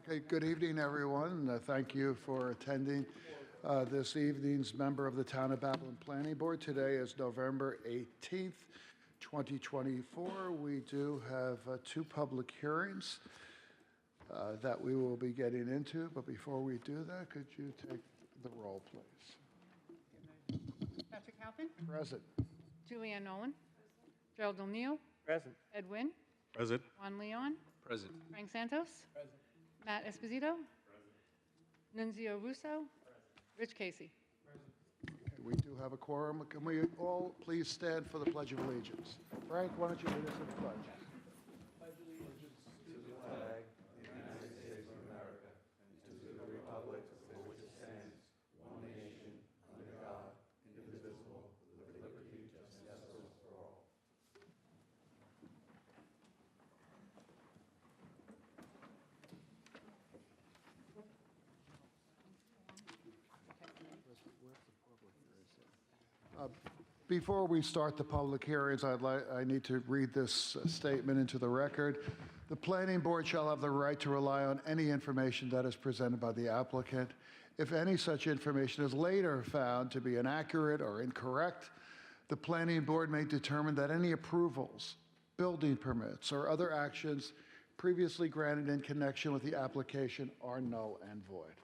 Okay, good evening, everyone. Thank you for attending this evening's member of the Town of Babylon Planning Board. Today is November 18th, 2024. We do have two public hearings that we will be getting into, but before we do that, could you take the roll, please? Patrick Halpin. Present. Julianne Nolan. Gerald O'Neill. Present. Ed Wynn. Present. Juan Leon. Present. Frank Santos. Present. Matt Esposito. Present. Nunzio Russo. Present. Rich Casey. Present. We do have a quorum. Can we all please stand for the Pledge of Allegiance? Frank, why don't you lead us in the pledge? Pledge allegiance to the flag of the United States of America and to the republic for which it stands, one nation, under God, indivisible, with liberty and justice for all. Before we start the public hearings, I need to read this statement into the record. The Planning Board shall have the right to rely on any information that is presented by the applicant. If any such information is later found to be inaccurate or incorrect, the Planning Board may determine that any approvals, building permits, or other actions previously granted in connection with the application are null and void.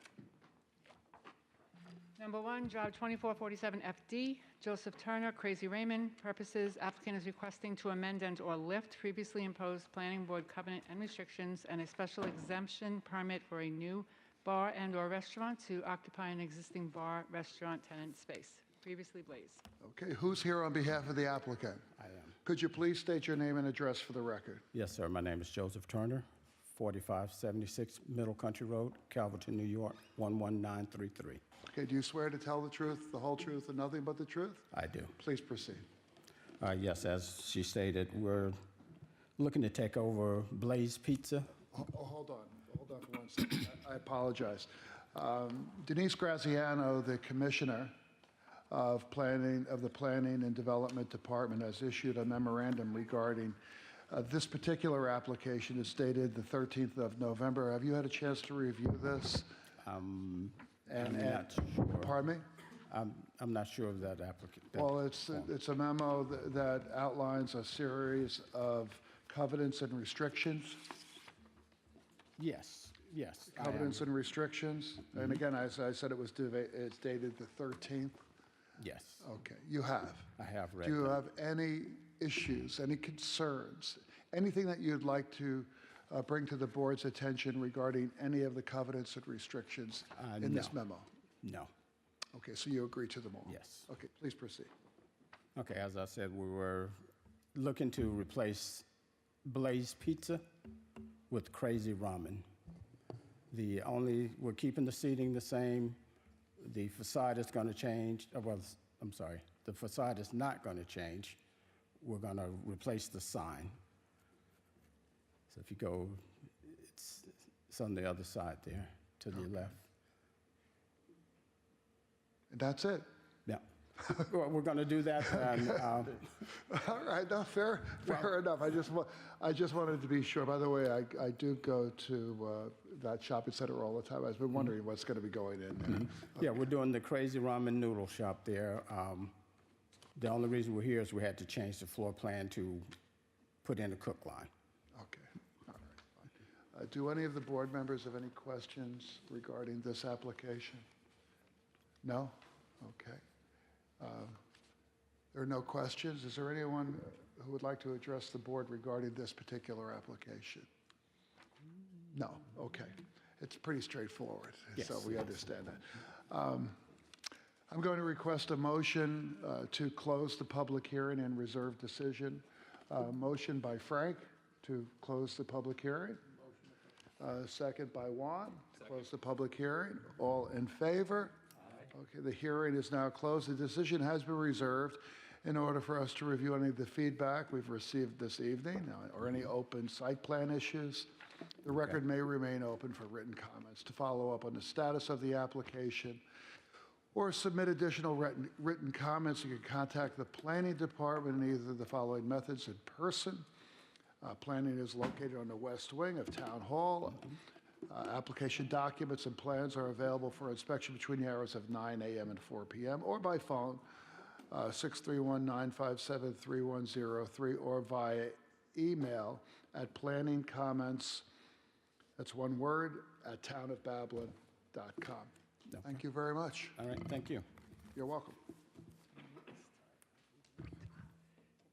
Number one, job 2447 FD, Joseph Turner, Crazy Raymond. Purposes, applicant is requesting to amend and/or lift previously imposed planning board covenant and restrictions and a special exemption permit for a new bar and/or restaurant to occupy an existing bar, restaurant, tenant space, previously Blaze. Okay, who's here on behalf of the applicant? I am. Could you please state your name and address for the record? Yes, sir. My name is Joseph Turner, 4576 Middle Country Road, Calverton, New York, 11933. Okay, do you swear to tell the truth, the whole truth, and nothing but the truth? I do. Please proceed. Yes, as she stated, we're looking to take over Blaze Pizza. Hold on for 1 second. I apologize. Denise Graziano, the Commissioner of the Planning and Development Department, has issued a memorandum regarding this particular application. Is dated the 13th of November. Have you had a chance to review this? I'm not sure. Pardon me? I'm not sure of that applicant. Well, it's a memo that outlines a series of covenants and restrictions. Yes. Covenants and restrictions. And again, as I said, it's dated the 13th. Yes. Okay, you have. I have read. Do you them. have any issues, any concerns, anything that you'd like to bring to the board's attention regarding any of the covenants and restrictions in this memo? No. Okay, so you agree to them all? Yes. Okay, please proceed. Okay, as I said, we were looking to replace Blaze Pizza with Crazy Ramen. We're keeping the seating the same. The facade is going to change. The facade is not going to change. We're going to replace the sign. So if you go, it's on the other side there, to the left. And that's it? Yeah. Well, we're going to do that. And, All right, no, fair enough. I just wanted to be sure. By the way, I do go to that shopping center all the time. I've been wondering what's going to be going in there. Mm-hmm. Yeah, we're doing the Crazy Ramen noodle shop there. The only reason we're here is we had to change the floor plan to put in a cook line. Okay, all right, fine. Do any of the board members have any questions regarding this application? No? Okay. There are no questions. Is there anyone who would like to address the board regarding this particular application? No, okay. It's pretty straightforward, Yes. so we understand that. I'm going to request a motion to close the public hearing and reserve decision. Motion by Frank to close the public hearing. Second by Juan. Close the public hearing. All in favor? Okay, the hearing is now closed. The decision has been reserved in order for us to review any of the feedback we've received this evening or any open site plan issues. The record may remain open for written comments. To follow up on the status of the application or submit additional written comments, you can contact the Planning Department in either of the following methods: in person. Planning is located on the west wing of Town Hall. Application documents and plans are available for inspection between the hours of 9 a.m. and 4 p.m. or by phone, 631-957-3103, or via email at planningcomments, that's one word, at townofbabylon.com. Thank you very much. All right, thank you. You're welcome.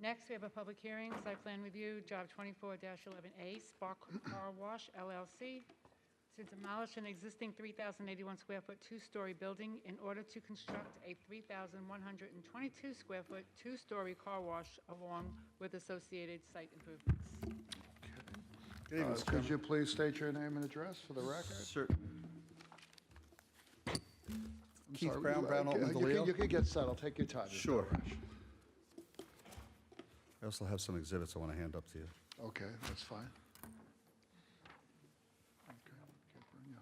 Next, we have a public hearing, site plan review, job 24-11A, Spark Car Wash LLC, to demolish an existing 3,081 square foot two-story building in order to construct a 3,122 square foot two-story car wash along with associated site improvements. Good evening, Mr. Could Chairman. you please state your name and address for the record? Sir, I'm Keith sorry, Brown, Brown, Altman, you DeLeo. can get settled. Take your time. There's no Sure. rush. I also have some exhibits I want to hand up to you. Okay, that's fine. Okay, yeah.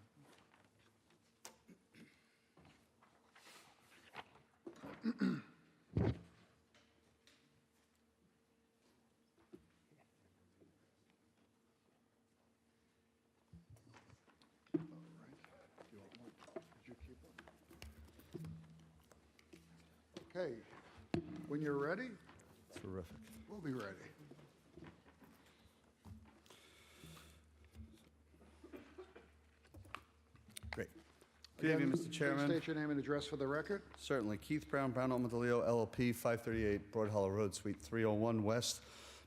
All right. You want one? Did you keep one? Okay, when you're ready, Terrific. we'll be ready. Great. Good evening, Again, Mr. please Chairman. state your name and address for the record. Certainly. Keith Brown, Brown, Altman, DeLeo, LLP, 538 Broad Hollow Road, Suite 301 West,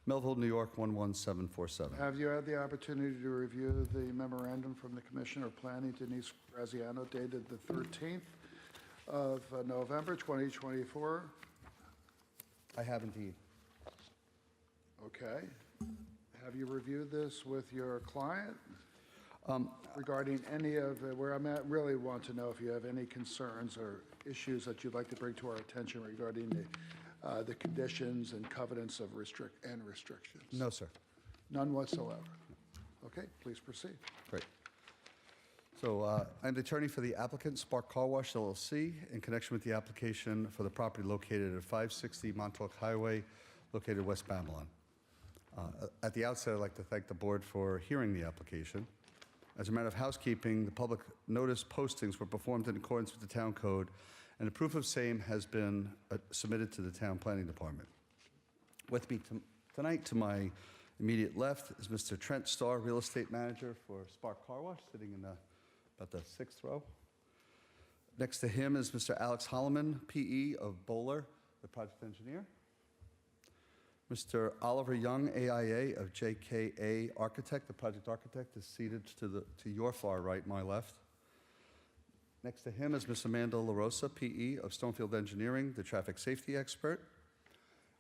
Melville, New York, 11747. Have you had the opportunity to review the memorandum from the Commissioner of Planning, Denise Graziano, dated the 13th of November, 2024? I have indeed. Okay. Have you reviewed this with your client regarding any of, where I'm at, really want to know if you have any concerns or issues that you'd like to bring to our attention regarding the conditions and covenants of restrictions? No, sir. None whatsoever. Okay, please proceed. Great. So I'm the attorney for the applicant, Spark Car Wash LLC, in connection with the application for the property located at 560 Montauk Highway, located West Babylon. At the outset, I'd like to thank the board for hearing the application. As a matter of housekeeping, the public notice postings were performed in accordance with the town code, and a proof of same has been submitted to the town planning department. With me tonight, to my immediate left, is Mr. Trent Starr, real estate manager for Spark Car Wash, sitting in about the 6th row. Next to him is Mr. Alex Holloman, PE of Bowler, the project engineer. Mr. Oliver Young, AIA of JKA Architect, the project architect, is seated to your far right, my left. Next to him is Ms. Amanda LaRosa, PE of Stonefield Engineering, the traffic safety expert.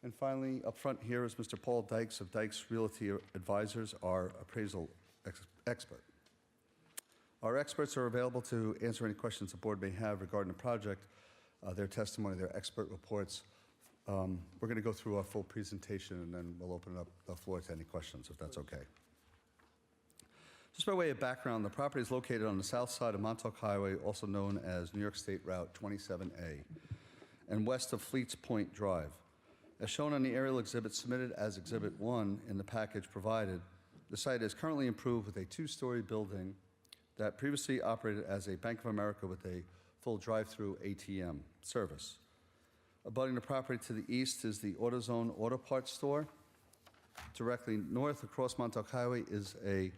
And finally, up front here is Mr. Paul Dykes of Dykes Realty Advisors, our appraisal expert. Our experts are available to answer any questions the board may have regarding the project, their testimony, their expert reports. We're going to go through our full presentation, and then we'll open up the floor to any questions, if that's okay. Just by way of background, the property is located on the south side of Montauk Highway, also known as New York State Route 27A, and west of Fleets Point Drive. As shown on the aerial exhibit submitted as Exhibit 1 in the package provided, the site is currently improved with a two-story building that previously operated as a Bank of America with a full drive-through ATM service. Abutting the property to the east is the AutoZone Auto Parts store. Directly north across Montauk Highway is a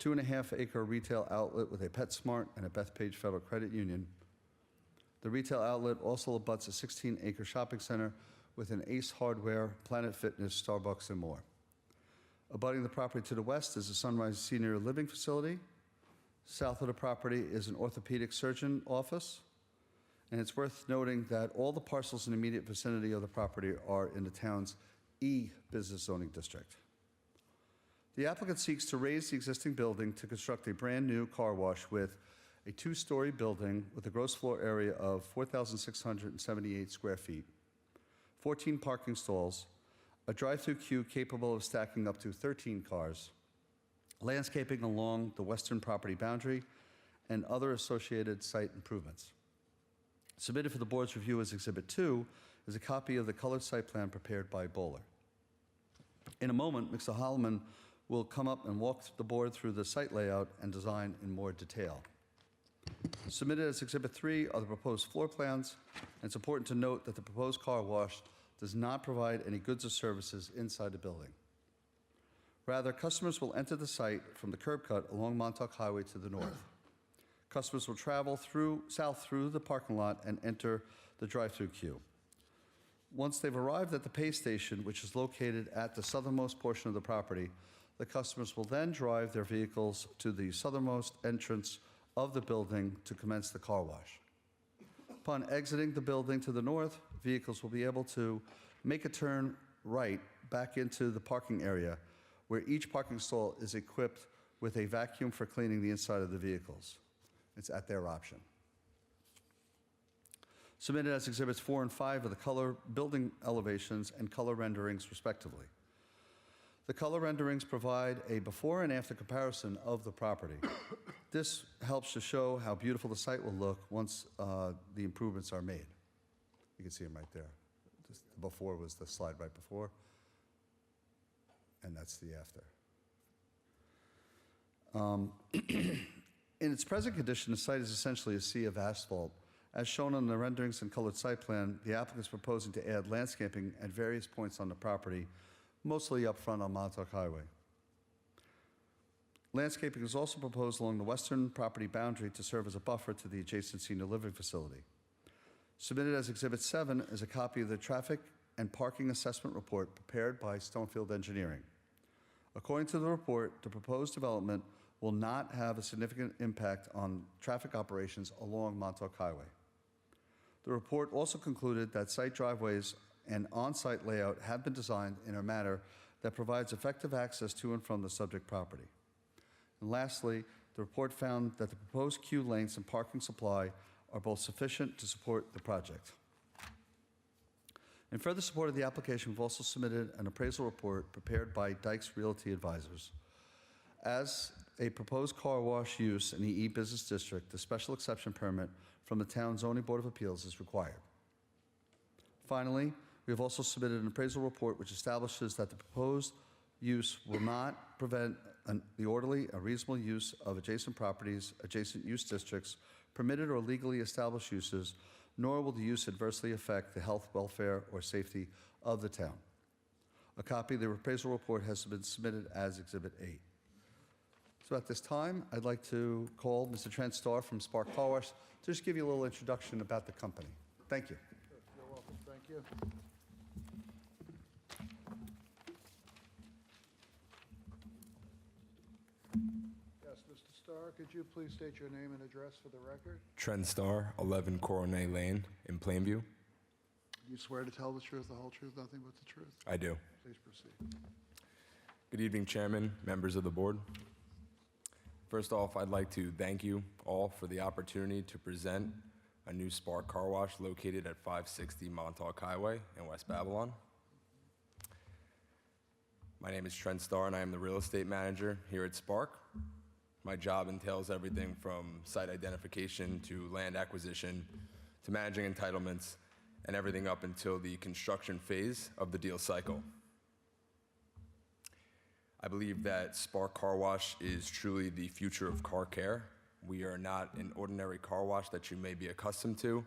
2.5-acre retail outlet with a PetSmart and a Bethpage Federal Credit Union. The retail outlet also abuts a 16-acre shopping center with an Ace Hardware, Planet Fitness, Starbucks, and more. Abutting the property to the west is a Sunrise Senior Living Facility. South of the property is an orthopedic surgeon office. And it's worth noting that all the parcels in the immediate vicinity of the property are in the town's E-Business Zoning District. The applicant seeks to raise the existing building to construct a brand-new car wash with a two-story building with a gross floor area of 4,678 square feet, 14 parking stalls, a drive-through queue capable of stacking up to 13 cars, landscaping along the western property boundary, and other associated site improvements. Submitted for the board's review as Exhibit 2 is a copy of the colored site plan prepared by Bowler. In a moment, Mr. Holloman will come up and walk the board through the site layout and design in more detail. Submitted as Exhibit 3 are the proposed floor plans, and it's important to note that the proposed car wash does not provide any goods or services inside the building. Rather, customers will enter the site from the curb cut along Montauk Highway to the north. Customers will travel south through the parking lot and enter the drive-through queue. Once they've arrived at the pay station, which is located at the southernmost portion of the property, the customers will then drive their vehicles to the southernmost entrance of the building to commence the car wash. Upon exiting the building to the north, vehicles will be able to make a turn right back into the parking area, where each parking stall is equipped with a vacuum for cleaning the inside of the vehicles. It's at their option. Submitted as Exhibits 4 and 5 are the color building elevations and color renderings, respectively. The color renderings provide a before and after comparison of the property. This helps to show how beautiful the site will look once the improvements are made. You can see them right there. Just the before was the slide right before, and that's the after. In its present condition, the site is essentially a sea of asphalt. As shown on the renderings and colored site plan, the applicant is proposing to add landscaping at various points on the property, mostly up front on Montauk Highway. Landscaping is also proposed along the western property boundary to serve as a buffer to the adjacent senior living facility. Submitted as Exhibit 7 is a copy of the traffic and parking assessment report prepared by Stonefield Engineering. According to the report, the proposed development will not have a significant impact on traffic operations along Montauk Highway. The report also concluded that site driveways and on-site layout have been designed in a manner that provides effective access to and from the subject property. And lastly, the report found that the proposed queue lengths and parking supply are both sufficient to support the project. In further support of the application, we've also submitted an appraisal report prepared by Dykes Realty Advisors. As a proposed car wash use in the E-Business District, the special exception permit from the Town Zoning Board of Appeals is required. Finally, we have also submitted an appraisal report which establishes that the proposed use will not prevent the orderly and reasonable use of adjacent properties, adjacent use districts, permitted or legally established uses, nor will the use adversely affect the health, welfare, or safety of the town. A copy of the appraisal report has been submitted as Exhibit 8. So at this time, I'd like to call Mr. Trent Starr from Spark Car Wash to just give you a little introduction about the company. Thank you. You're welcome. Thank you. Yes, Mr. Starr, could you please state your name and address for the record? Trent Starr, 11 Coronet Lane in Plainview. You swear to tell the truth, the whole truth, nothing but the truth? I do. Please proceed. Good evening, Chairman, members of the board. First off, I'd like to thank you all for the opportunity to present a new Spark Car Wash located at 560 Montauk Highway in West Babylon. My name is Trent Starr, and I am the real estate manager here at Spark. My job entails everything from site identification to land acquisition to managing entitlements and everything up until the construction phase of the deal cycle. I believe that Spark Car Wash is truly the future of car care. We are not an ordinary car wash that you may be accustomed to.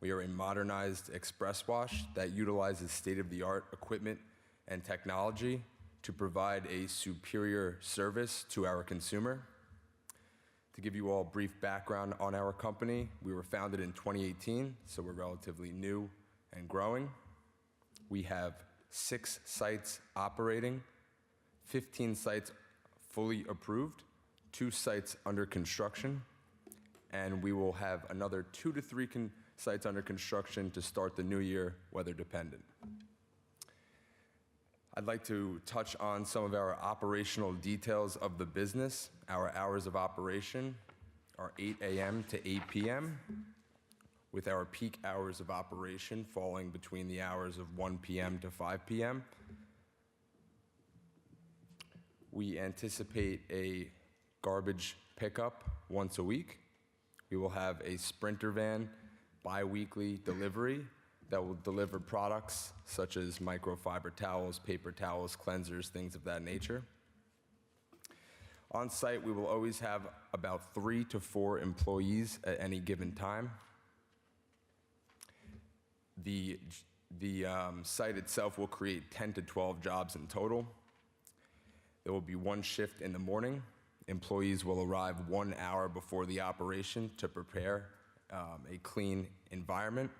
We are a modernized express wash that utilizes state-of-the-art equipment and technology to provide a superior service to our consumer. To give you all a brief background on our company, we were founded in 2018, so we're relatively new and growing. We have 6 sites operating, 15 sites fully approved, 2 sites under construction, and we will have another 2 to 3 sites under construction to start the new year, weather dependent. I'd like to touch on some of our operational details of the business. Our hours of operation are 8 a.m. to 8 p.m., with our peak hours of operation falling between the hours of 1 p.m. to 5 p.m. We anticipate a garbage pickup once a week. We will have a Sprinter van bi-weekly delivery that will deliver products such as microfiber towels, paper towels, cleansers, things of that nature. On site, we will always have about 3 to 4 employees at any given time. The site itself will create 10 to 12 jobs in total. There will be one shift in the morning. Employees will arrive 1 hour before the operation to prepare a clean environment.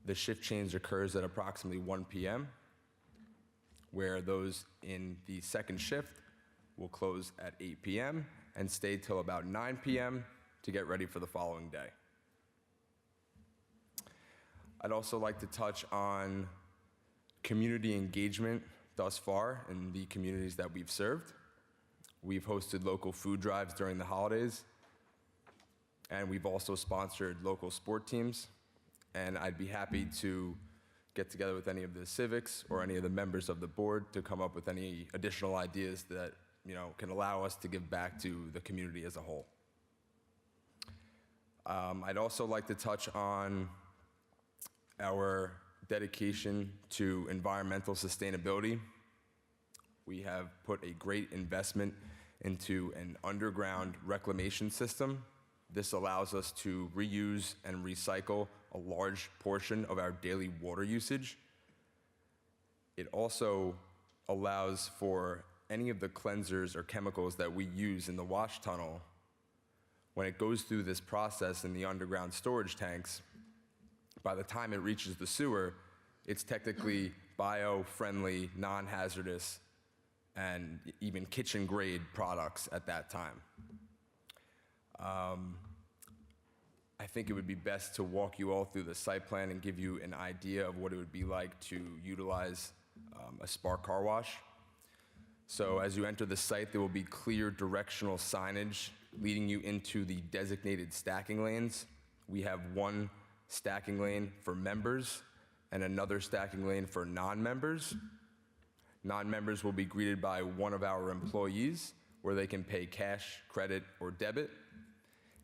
The shift change occurs at approximately 1 p.m., where those in the second shift will close at 8 p.m. and stay till about 9 p.m. to get ready for the following day. I'd also like to touch on community engagement thus far in the communities that we've served. We've hosted local food drives during the holidays, and we've also sponsored local sport teams. And I'd be happy to get together with any of the civics or any of the members of the board to come up with any additional ideas that can allow us to give back to the community as a whole. I'd also like to touch on our dedication to environmental sustainability. We have put a great investment into an underground reclamation system. This allows us to reuse and recycle a large portion of our daily water usage. It also allows for any of the cleansers or chemicals that we use in the wash tunnel. When it goes through this process in the underground storage tanks, by the time it reaches the sewer, it's technically bio-friendly, non-hazardous, and even kitchen-grade products at that time. I think it would be best to walk you all through the site plan and give you an idea of what it would be like to utilize a Spark car wash. So as you enter the site, there will be clear directional signage leading you into the designated stacking lanes. We have one stacking lane for members and another stacking lane for non-members. Non-members will be greeted by one of our employees where they can pay cash, credit, or debit.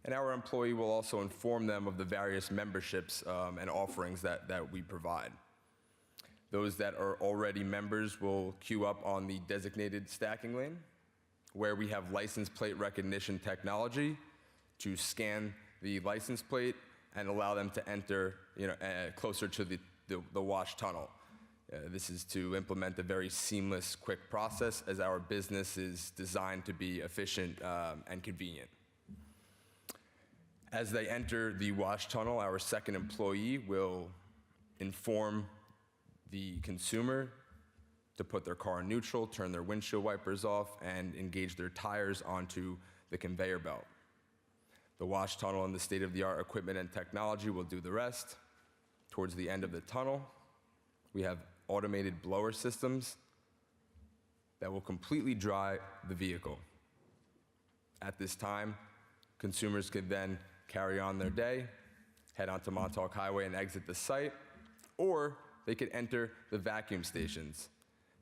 And our employee will also inform them of the various memberships and offerings that we provide. Those that are already members will queue up on the designated stacking lane, where we have license plate recognition technology to scan the license plate and allow them to enter closer to the wash tunnel. This is to implement a very seamless, quick process, as our business is designed to be efficient and convenient. As they enter the wash tunnel, our second employee will inform the consumer to put their car in neutral, turn their windshield wipers off, and engage their tires onto the conveyor belt. The wash tunnel and the state-of-the-art equipment and technology will do the rest. Towards the end of the tunnel, we have automated blower systems that will completely dry the vehicle. At this time, consumers can then carry on their day, head onto Montauk Highway and exit the site, or they could enter the vacuum stations.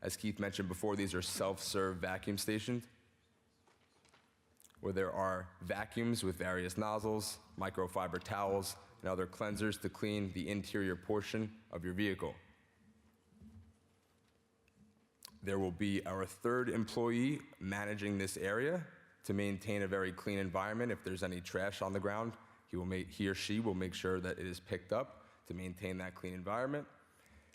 As Keith mentioned before, these are self-serve vacuum stations where there are vacuums with various nozzles, microfiber towels, and other cleansers to clean the interior portion of your vehicle. There will be our third employee managing this area to maintain a very clean environment. If there's any trash on the ground, he or she will make sure that it is picked up to maintain that clean environment,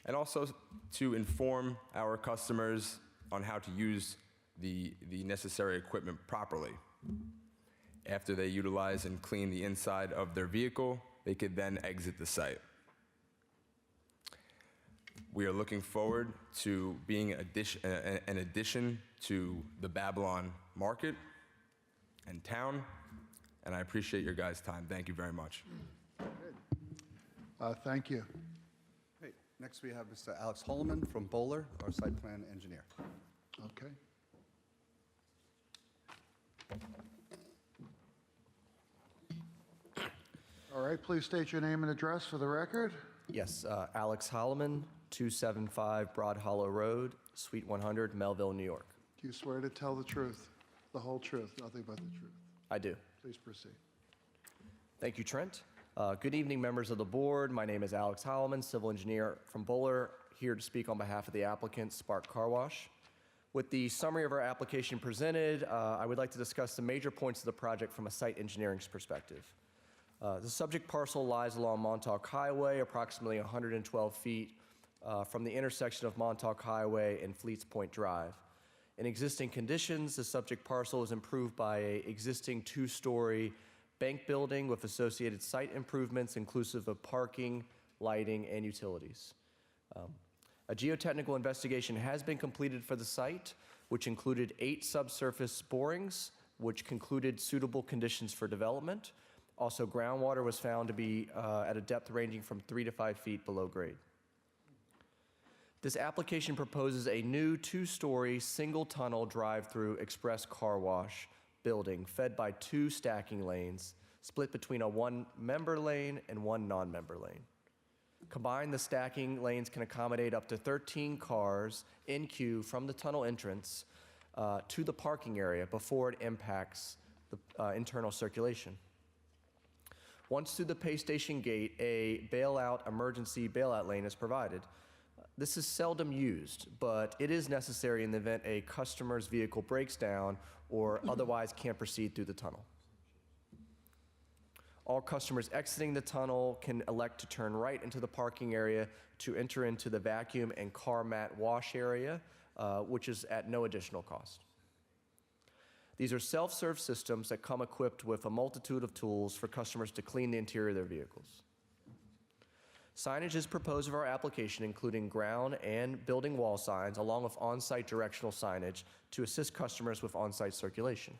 and also to inform our customers on how to use the necessary equipment properly. After they utilize and clean the inside of their vehicle, they could then exit the site. We are looking forward to being an addition to the Babylon market and town, and I appreciate your guys' time. Thank you very much. Thank you. Great. Next, we have Mr. Alex Holloman from Bowler, our site plan engineer. Okay. All right, please state your name and address for the record. Yes, Alex Holloman, 275 Broad Hollow Road, Suite 100, Melville, New York. Do you swear to tell the truth, the whole truth, nothing but the truth? I do. Please proceed. Thank you, Trent. Good evening, members of the board. My name is Alex Holloman, civil engineer from Bowler, here to speak on behalf of the applicant, Spark Car Wash. With the summary of our application presented, I would like to discuss the major points of the project from a site engineering perspective. The subject parcel lies along Montauk Highway, approximately 112 feet from the intersection of Montauk Highway and Fleets Point Drive. In existing conditions, the subject parcel is improved by an existing two-story bank building with associated site improvements inclusive of parking, lighting, and utilities. A geotechnical investigation has been completed for the site, which included 8 subsurface borings, which concluded suitable conditions for development. Also, groundwater was found to be at a depth ranging from 3 to 5 feet below grade. This application proposes a new 2-story single tunnel drive-through express car wash building fed by 2 stacking lanes, split between a 1-member lane and 1 non-member lane. Combined, the stacking lanes can accommodate up to 13 cars in queue from the tunnel entrance to the parking area before it impacts the internal circulation. Once through the pay station gate, a emergency bailout lane is provided. This is seldom used, but it is necessary in the event a customer's vehicle breaks down or otherwise can't proceed through the tunnel. All customers exiting the tunnel can elect to turn right into the parking area to enter into the vacuum and car mat wash area, which is at no additional cost. These are self-serve systems that come equipped with a multitude of tools for customers to clean the interior of their vehicles. Signage is proposed of our application, including ground and building wall signs, along with on-site directional signage to assist customers with on-site circulation.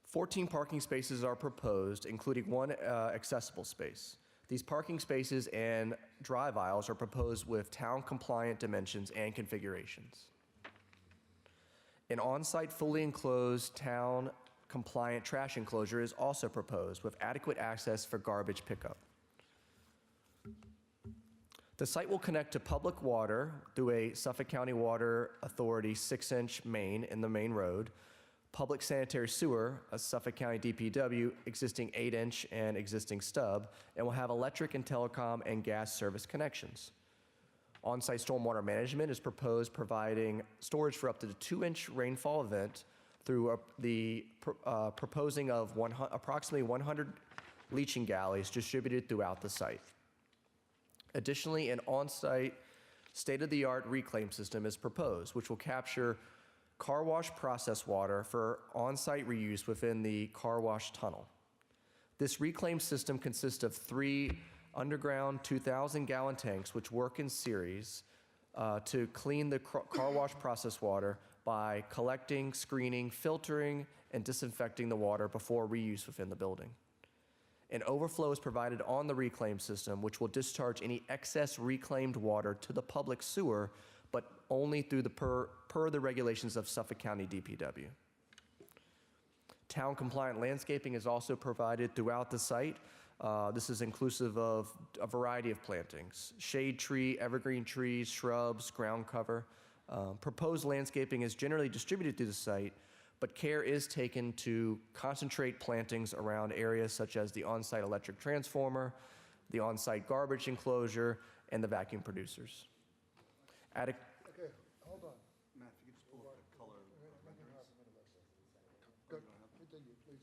14 parking spaces are proposed, including 1 accessible space. These parking spaces and drive aisles are proposed with town-compliant dimensions and configurations. An on-site fully enclosed town-compliant trash enclosure is also proposed with adequate access for garbage pickup. The site will connect to public water through a Suffolk County Water Authority 6-inch main in the main road, public sanitary sewer, a Suffolk County DPW, existing 8-inch and existing stub, and will have electric and telecom and gas service connections. On-site stormwater management is proposed, providing storage for up to the 2-inch rainfall event through the proposing of approximately 100 leaching galleys distributed throughout the site. Additionally, an on-site state-of-the-art reclaim system is proposed, which will capture car wash process water for on-site reuse within the car wash tunnel. This reclaim system consists of 3 underground 2,000-gallon tanks which work in series to clean the car wash process water by collecting, screening, filtering, and disinfecting the water before reuse within the building. An overflow is provided on the reclaim system, which will discharge any excess reclaimed water to the public sewer, but only through the per the regulations of Suffolk County DPW. Town-compliant landscaping is also provided throughout the site. This is inclusive of a variety of plantings: shade tree, evergreen trees, shrubs, ground cover. Proposed landscaping is generally distributed through the site, but care is taken to concentrate plantings around areas such as the on-site electric transformer, the on-site garbage enclosure, and the vacuum producers. Okay, hold on. Matt, if you could just pull up the color renderings. Go, continue, please.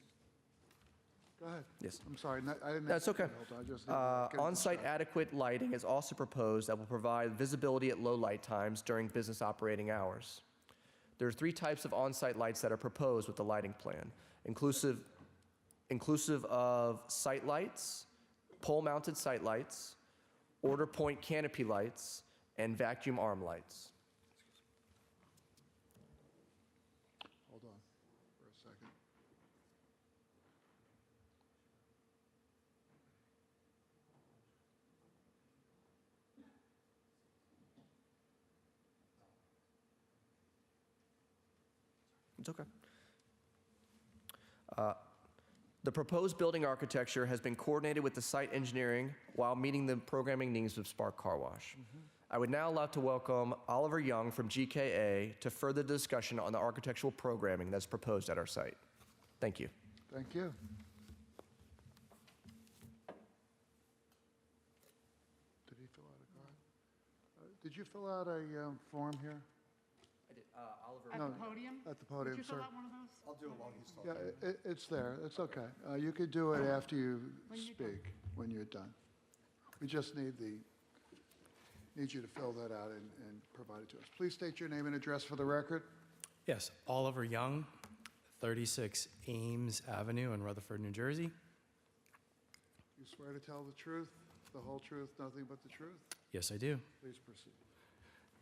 Go ahead. Yes. I'm sorry, I didn't. That's okay. Hold on, I just didn't get On-site distracted. adequate lighting is also proposed that will provide visibility at low light times during business operating hours. There are 3 types of on-site lights that are proposed with the lighting plan, inclusive of site lights, pole-mounted site lights, order point canopy lights, and vacuum arm lights. Hold on for a second. It's okay. The proposed building architecture has been coordinated with the site engineering while meeting the programming needs of Spark Car Wash. I would now like to welcome Oliver Young from GKA to further discussion on the architectural programming that's proposed at our site. Thank you. Thank you. Did he fill out a card? Did you fill out a form here? Oliver. At No, the podium? at the podium, Would you fill sir. out one of those? I'll do it while he's talking. Yeah, it's there. It's okay. You could do it after you When you're done. speak, when you're done. We just need you to fill that out and provide it to us. Please state your name and address for the record. Yes, Oliver Young, 36 Ames Avenue in Rutherford, New Jersey. You swear to tell the truth, the whole truth, nothing but the truth? Yes, I do. Please proceed.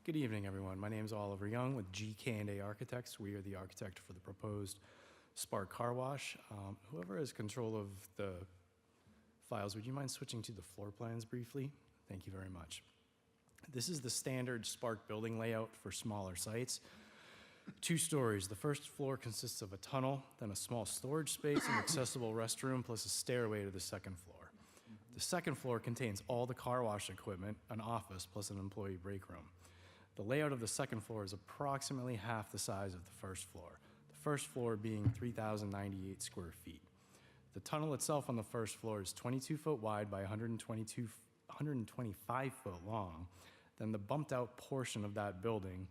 Good evening, everyone. My name is Oliver Young with GK&A Architects. We are the architect for the proposed Spark Car Wash. Whoever has control of the files, would you mind switching to the floor plans briefly? Thank you very much. This is the standard Spark building layout for smaller sites. 2 stories. The first floor consists of a tunnel, then a small storage space, an accessible restroom, plus a stairway to the second floor. The second floor contains all the car wash equipment, an office, plus an employee break room. The layout of the second floor is approximately half the size of the first floor, the first floor being 3,098 square feet. The tunnel itself on the first floor is 22 foot wide by 125 foot long. Then the bumped out portion of that building,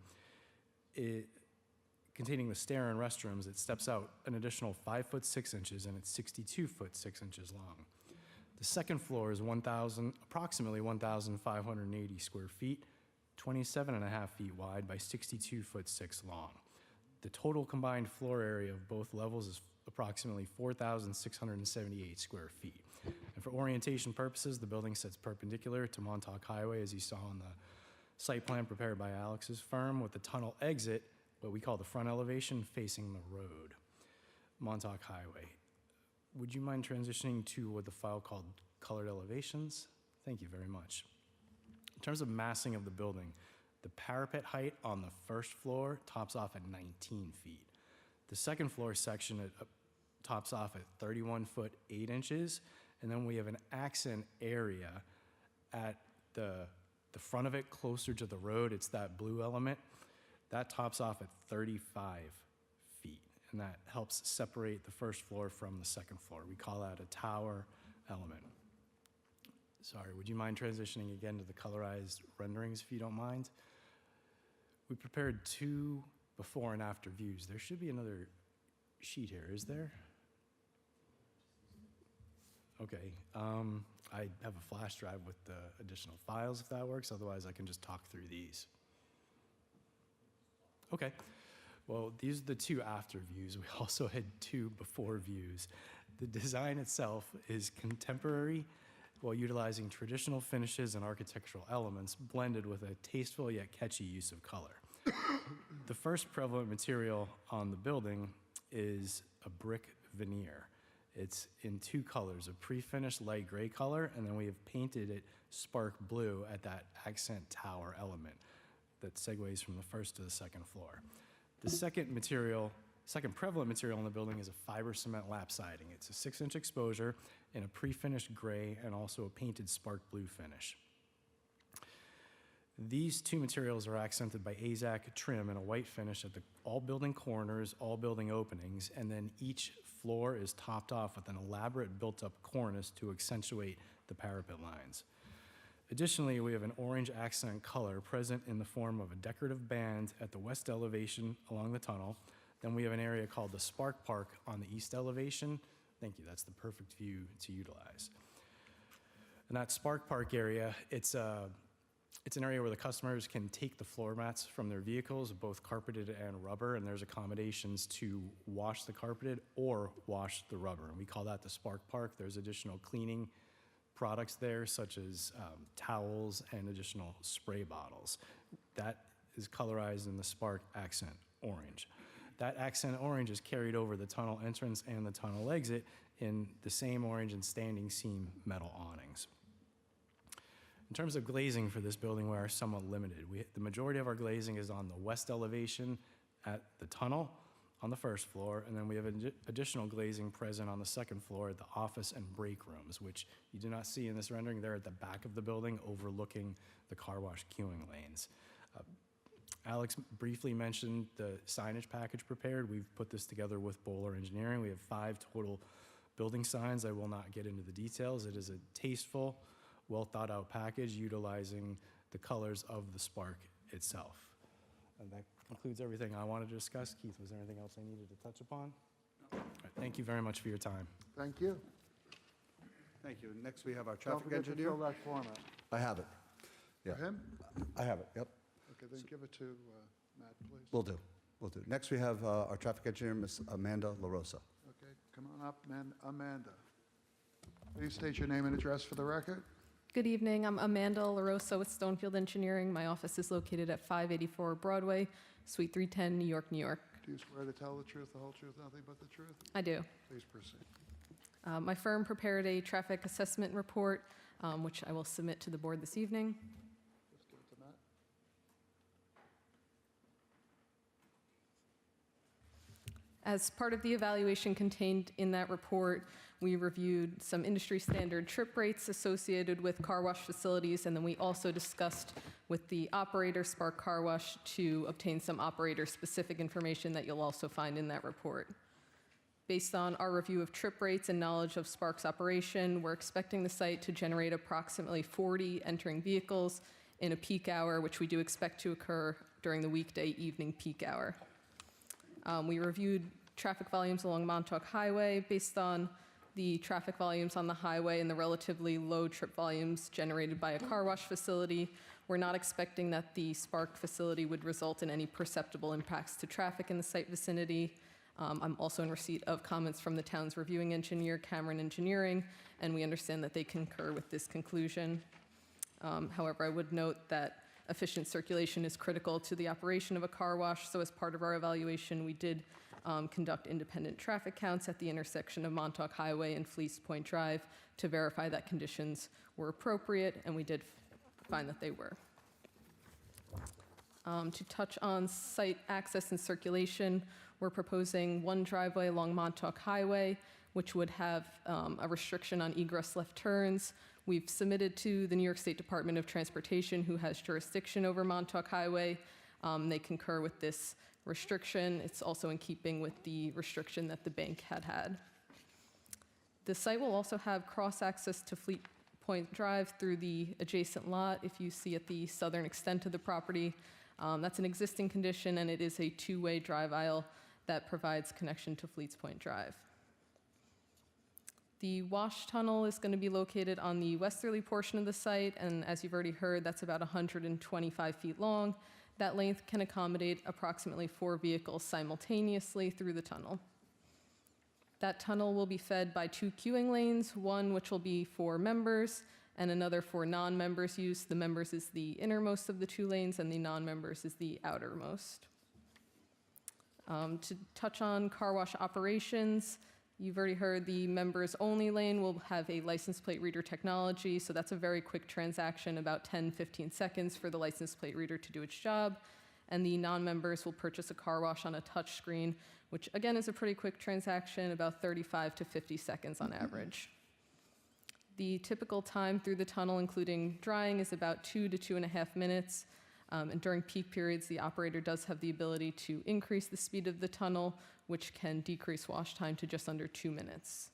containing the stair and restrooms, it steps out an additional 5 foot 6 inches, and it's 62 foot 6 inches long. The second floor is approximately 1,580 square feet, 27.5 feet wide by 62 foot 6 long. The total combined floor area of both levels is approximately 4,678 square feet. And for orientation purposes, the building sits perpendicular to Montauk Highway, as you saw on the site plan prepared by Alex's firm, with the tunnel exit, what we call the front elevation, facing the road, Montauk Highway. Would you mind transitioning to what the file called colored elevations? Thank you very much. In terms of massing of the building, the parapet height on the first floor tops off at 19 feet. The second floor section tops off at 31 foot 8 inches, and then we have an accent area at the front of it, closer to the road. It's that blue element. That tops off at 35 feet, and that helps separate the first floor from the second floor. We call that a tower element. Sorry, would you mind transitioning again to the colorized renderings, if you don't mind? We prepared 2 before and after views. There should be another sheet here, is there? Okay, I have a flash drive with the additional files, if that works. Otherwise, I can just talk through these. Okay, well, these are the 2 after views. We also had 2 before views. The design itself is contemporary while utilizing traditional finishes and architectural elements blended with a tasteful yet catchy use of color. The first prevalent material on the building is a brick veneer. It's in 2 colors, a pre-finished light gray color, and then we have painted it spark blue at that accent tower element that segues from the first to the second floor. The second prevalent material in the building is a fiber cement lap siding. It's a 6-inch exposure in a pre-finished gray and also a painted spark blue finish. These 2 materials are accented by AZAC trim and a white finish at all building corners, all building openings, and then each floor is topped off with an elaborate built-up cornice to accentuate the parapet lines. Additionally, we have an orange accent color present in the form of a decorative band at the west elevation along the tunnel. Then we have an area called the Spark Park on the east elevation. Thank you, that's the perfect view to utilize. And that Spark Park area, it's an area where the customers can take the floor mats from their vehicles, both carpeted and rubber, and there's accommodations to wash the carpeted or wash the rubber. And we call that the Spark Park. There's additional cleaning products there, such as towels and additional spray bottles. That is colorized in the Spark accent orange. That accent orange is carried over the tunnel entrance and the tunnel exit in the same orange and standing seam metal awnings. In terms of glazing for this building, we are somewhat limited. The majority of our glazing is on the west elevation at the tunnel on the first floor, and then we have additional glazing present on the second floor at the office and break rooms, which you do not see in this rendering. They're at the back of the building overlooking the car wash queuing lanes. Alex briefly mentioned the signage package prepared. We've put this together with Bowler Engineering. We have 5 total building signs. I will not get into the details. It is a tasteful, well thought out package utilizing the colors of the Spark itself. And that concludes everything I wanted to discuss. Keith, was there anything else I needed to touch upon? All right, thank you very much for your time. Thank you. Thank you. Next, we have our Don't traffic forget to engineer. fill that form out. I have it. Yeah, For him? I have it, yep. Okay, then give it to Matt, please. Will do, will do. Next, we have our traffic engineer, Ms. Amanda LaRosa. Okay, come on up, Amanda. Please state your name and address for the record. Good evening. I'm Amanda LaRosa with Stonefield Engineering. My office is located at 584 Broadway, Suite 310, New York, New York. Do you swear to tell the truth, the whole truth, nothing but the truth? I do. Please proceed. My firm prepared a traffic assessment report, which I will submit to the board this evening. Just give it to Matt. As part of the evaluation contained in that report, we reviewed some industry standard trip rates associated with car wash facilities, and then we also discussed with the operator, Spark Car Wash, to obtain some operator-specific information that you'll also find in that report. Based on our review of trip rates and knowledge of Spark's operation, we're expecting the site to generate approximately 40 entering vehicles in a peak hour, which we do expect to occur during the weekday evening peak hour. We reviewed traffic volumes along Montauk Highway. Based on the traffic volumes on the highway and the relatively low trip volumes generated by a car wash facility, we're not expecting that the Spark facility would result in any perceptible impacts to traffic in the site vicinity. I'm also in receipt of comments from the town's reviewing engineer, Cameron Engineering, and we understand that they concur with this conclusion. However, I would note that efficient circulation is critical to the operation of a car wash, so as part of our evaluation, we did conduct independent traffic counts at the intersection of Montauk Highway and Fleece Point Drive to verify that conditions were appropriate, and we did find that they were. To touch on site access and circulation, we're proposing one driveway along Montauk Highway, which would have a restriction on egress left turns. We've submitted to the New York State Department of Transportation, who has jurisdiction over Montauk Highway. They concur with this restriction. It's also in keeping with the restriction that the bank had. The site will also have cross-access to Fleet Point Drive through the adjacent lot, if you see at the southern extent of the property. That's an existing condition, and it is a two-way drive aisle that provides connection to Fleets Point Drive. The wash tunnel is going to be located on the westerly portion of the site, and as you've already heard, that's about 125 feet long. That length can accommodate approximately 4 vehicles simultaneously through the tunnel. That tunnel will be fed by 2 queuing lanes, one which will be for members and another for non-members use. The members is the innermost of the 2 lanes, and the non-members is the outermost. To touch on car wash operations, you've already heard the members-only lane will have a license plate reader technology, so that's a very quick transaction, about 10-15 seconds for the license plate reader to do its job. And the non-members will purchase a car wash on a touch screen, which again is a pretty quick transaction, about 35 to 50 seconds on average. The typical time through the tunnel, including drying, is about 2 to 2.5 minutes. And during peak periods, the operator does have the ability to increase the speed of the tunnel, which can decrease wash time to just under 2 minutes.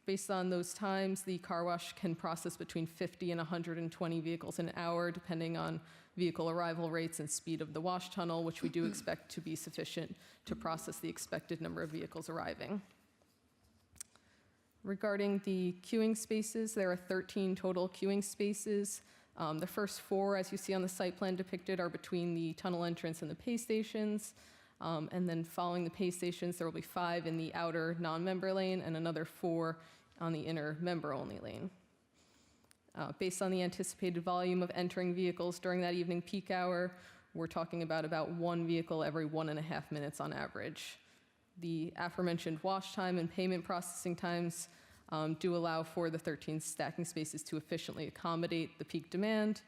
Based on those times, the car wash can process between 50 and 120 vehicles an hour, depending on vehicle arrival rates and speed of the wash tunnel, which we do expect to be sufficient to process the expected number of vehicles arriving. Regarding the queuing spaces, there are 13 total queuing spaces. The first 4, as you see on the site plan depicted, are between the tunnel entrance and the pay stations. And then following the pay stations, there will be 5 in the outer non-member lane and another 4 on the inner member-only lane. Based on the anticipated volume of entering vehicles during that evening peak hour, we're talking about 1 vehicle every 1.5 minutes on average. The aforementioned wash time and payment processing times do allow for the 13 stacking spaces to efficiently accommodate the peak demand.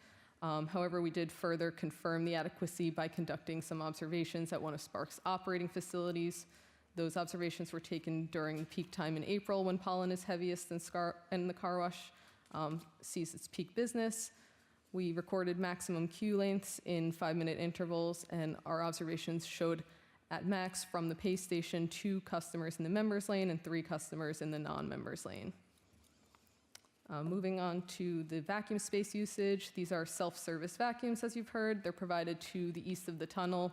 However, we did further confirm the adequacy by conducting some observations at one of Spark's operating facilities. Those observations were taken during peak time in April, when pollen is heaviest and the car wash sees its peak business. We recorded maximum queue lengths in 5-minute intervals, and our observations showed at max from the pay station 2 customers in the members lane and 3 customers in the non-members lane. Moving on to the vacuum space usage, these are self-service vacuums, as you've heard. They're provided to the east of the tunnel.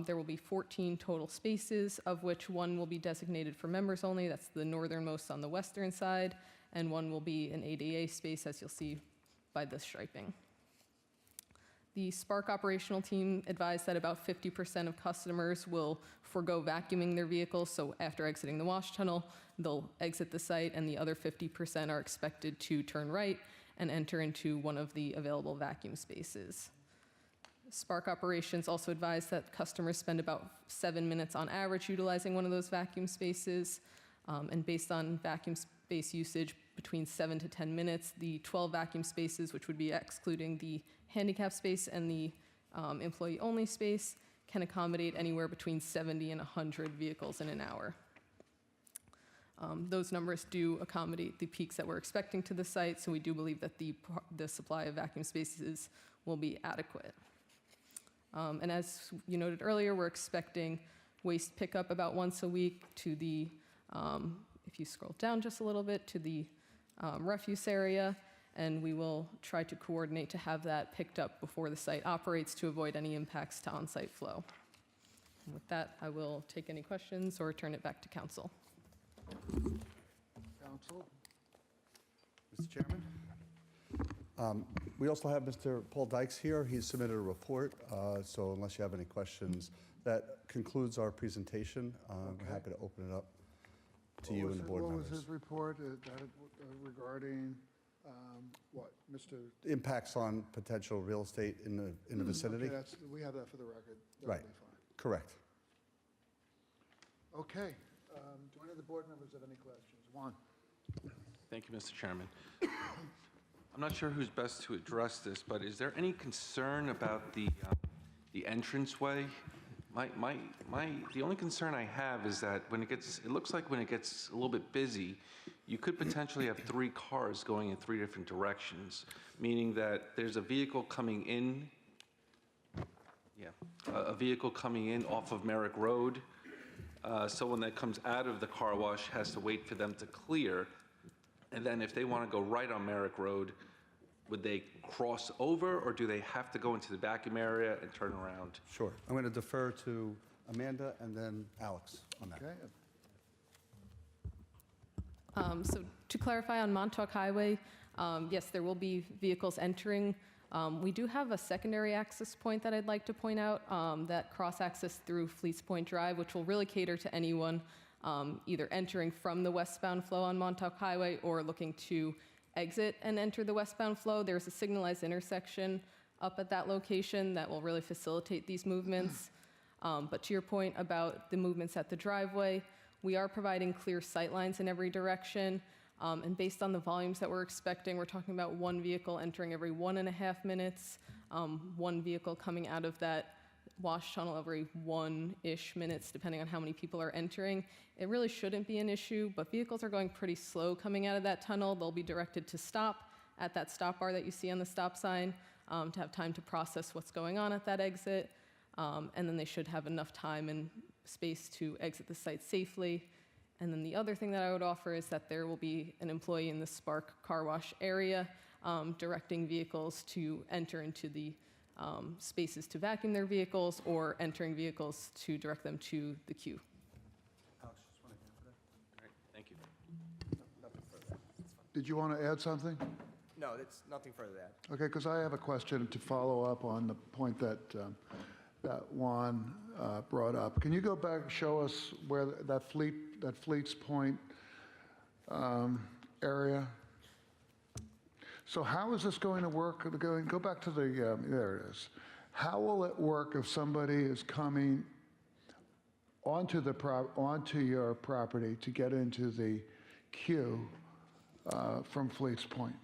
There will be 14 total spaces, of which one will be designated for members only. That's the northernmost on the western side, and one will be an ADA space, as you'll see by the striping. The Spark operational team advised that about 50% of customers will forego vacuuming their vehicles, so after exiting the wash tunnel, they'll exit the site, and the other 50% are expected to turn right and enter into one of the available vacuum spaces. Spark operations also advised that customers spend about 7 minutes on average utilizing one of those vacuum spaces, and based on vacuum space usage between 7 to 10 minutes, the 12 vacuum spaces, which would be excluding the handicap space and the employee-only space, can accommodate anywhere between 70 and 100 vehicles in an hour. Those numbers do accommodate the peaks that we're expecting to the site, so we do believe that the supply of vacuum spaces will be adequate. And as you noted earlier, we're expecting waste pickup about once a week to the, if you scroll down just a little bit, to the refuse area, and we will try to coordinate to have that picked up before the site operates to avoid any impacts to on-site flow. And with that, I will take any questions or turn it back to council. Council? Mr. Chairman? We also have Mr. Paul Dykes here. He's submitted a report, so unless you have any questions, that concludes our presentation. We're happy to open it up to you and the board members. What was his report regarding what, Mr.? Impacts on potential real estate in the vicinity? Okay, we have that for the record. That'll Right. be fine. Correct. Okay. Do any of the board members have any questions? Juan? Thank you, Mr. Chairman. I'm not sure who's best to address this, but is there any concern about the entranceway? The only concern I have is that it looks like when it gets a little bit busy, you could potentially have 3 cars going in 3 different directions, meaning that there's a vehicle coming in, a vehicle coming in off of Merrick Road. Someone that comes out of the car wash has to wait for them to clear. And then if they want to go right on Merrick Road, would they cross over, or do they have to go into the vacuum area and turn around? Sure. I'm going to defer to Amanda and then Alex on that. Okay. So to clarify on Montauk Highway, yes, there will be vehicles entering. We do have a secondary access point that I'd like to point out, that cross-access through Fleets Point Drive, which will really cater to anyone either entering from the westbound flow on Montauk Highway or looking to exit and enter the westbound flow. There's a signalized intersection up at that location that will really facilitate these movements. But to your point about the movements at the driveway, we are providing clear sight lines in every direction. And based on the volumes that we're expecting, we're talking about 1 vehicle entering every 1.5 minutes, 1 vehicle coming out of that wash tunnel every 1-ish minutes, depending on how many people are entering. It really shouldn't be an issue, but vehicles are going pretty slow coming out of that tunnel. They'll be directed to stop at that stop bar that you see on the stop sign, to have time to process what's going on at that exit. And then they should have enough time and space to exit the site safely. And then the other thing that I would offer is that there will be an employee in the Spark car wash area directing vehicles to enter into the spaces to vacuum their vehicles, or entering vehicles to direct them to the queue. Alex, just want to answer that? All right, thank you. Nothing further. Did you want to add something? No, it's nothing further to add. Okay, because I have a question to follow up on the point that Juan brought up. Can you go back, show us where that Fleets Point area? So how is this going to work? Go back to the, there it is. How will it work if somebody is coming onto your property to get into the queue from Fleets Point?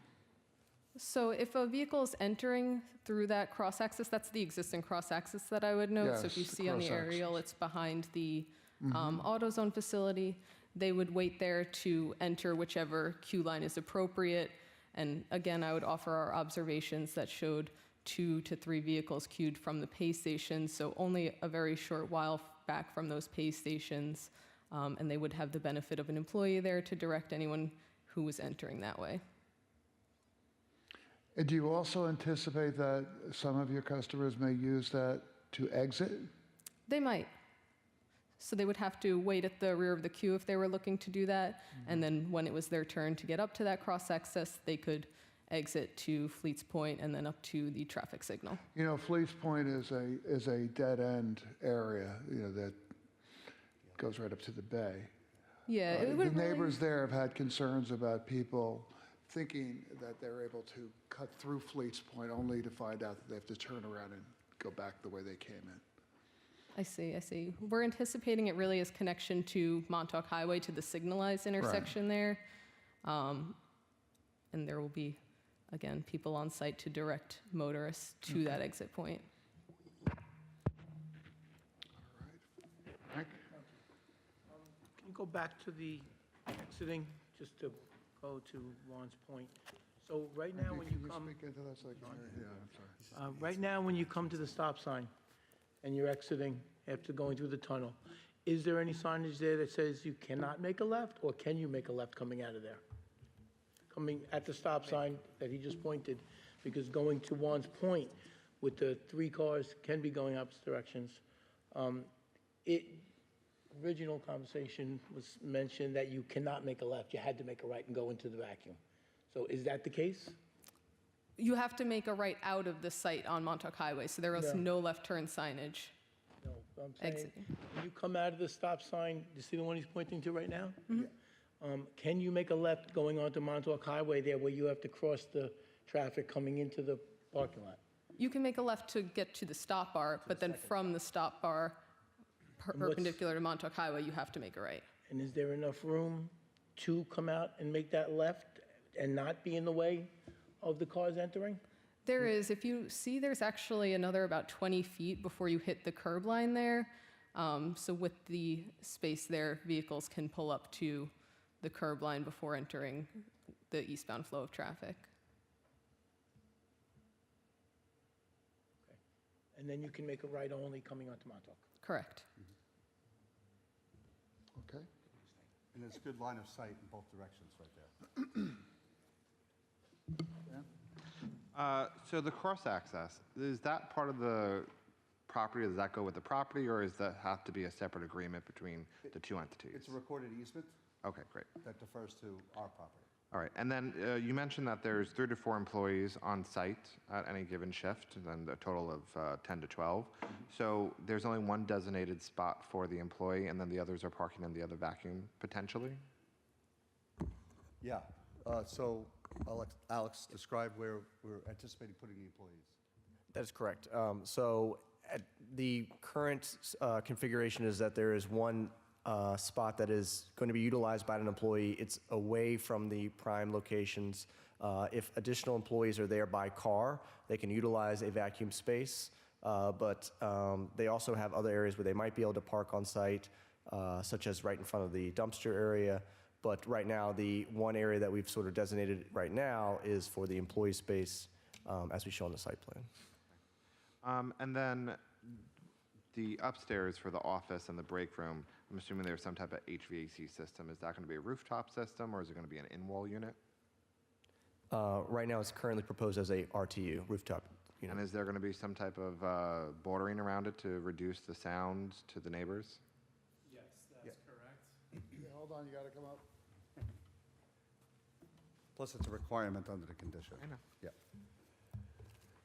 So if a vehicle is entering through that cross-access, that's the existing cross-access that I would note. So if you Yes, the see on the aerial, cross-access. it's behind the AutoZone facility. They would wait there to enter whichever queue line is appropriate. And again, I would offer our observations that showed 2 to 3 vehicles queued from the pay station, so only a very short while back from those pay stations. And they would have the benefit of an employee there to direct anyone who was entering that way. And do you also anticipate that some of your customers may use that to exit? They might. So they would have to wait at the rear of the queue if they were looking to do that. And then when it was their turn to get up to that cross access, they could exit to Fleets Point and then up to the traffic signal. You know, Fleets Point is a dead-end area, you know, that goes right up to the bay. Yeah, it The would really- neighbors there have had concerns about people thinking that they're able to cut through Fleets Point only to find out that they have to turn around and go back the way they came in. I see. We're anticipating it really as connection to Montauk Highway to the signalized intersection there. And there will be, again, people on site to direct motorists to that exit point. Frank? Can you go back to the exiting, just to go to Juan's point? So right now, when you Can come, speak into that so I can hear? Yeah, I'm sorry. right now, when you come to the stop sign and you're exiting after going through the tunnel, is there any signage there that says you cannot make a left, or can you make a left coming out of there? Coming at the stop sign that he just pointed, because going to Juan's point with the 3 cars can be going opposite directions. Original conversation was mentioned that you cannot make a left, you had to make a right and go into the vacuum. So is that the case? You have to make a right out of the site on Montauk Highway, so there is Yeah. no left turn signage. No, I'm saying, Exiting. when you come out of the stop sign, you see the one he's pointing to right now? Can you make a left going onto Montauk Highway there where you have to cross the traffic coming into the parking lot? You can make a left to get to the stop bar, but then from the stop bar, what's- perpendicular to Montauk Highway, you have to make a right. And is there enough room to come out and make that left and not be in the way of the cars entering? There is, if you see, there's actually another about 20 feet before you hit the curb line there. So with the space there, vehicles can pull up to the curb line before entering the eastbound flow of traffic. And then you can make a right only coming onto Montauk? Correct. Okay. And there's good line of sight in both directions right there. So the cross-access, is that part of the property? Does that go with the property, or does that have to be a separate agreement between the two entities? It's a recorded easement Okay, great. that defers to our property. All right, and then you mentioned that there's 3 to 4 employees on site at any given shift, and then a total of 10 to 12. So there's only one designated spot for the employee, and then the others are parking in the other vacuum, potentially? Yeah, so Alex, describe where we're anticipating putting the employees. That is correct. So the current configuration is that there is one spot that is going to be utilized by an employee. It's away from the prime locations. If additional employees are there by car, they can utilize a vacuum space. But they also have other areas where they might be able to park on site, such as right in front of the dumpster area. But right now, the one area that we've sort of designated right now is for the employee space, as we show on the site plan. And then the upstairs for the office and the break room, I'm assuming there's some type of HVAC system. Is that going to be a rooftop system, or is it going to be an in-wall unit? Right now, it's currently proposed as a RTU, rooftop unit. And is there going to be some type of bordering around it to reduce the sound to the neighbors? Yes, that's correct. Yeah, hold on, you got to come up. Plus, it's a requirement under the condition. I know. Yeah.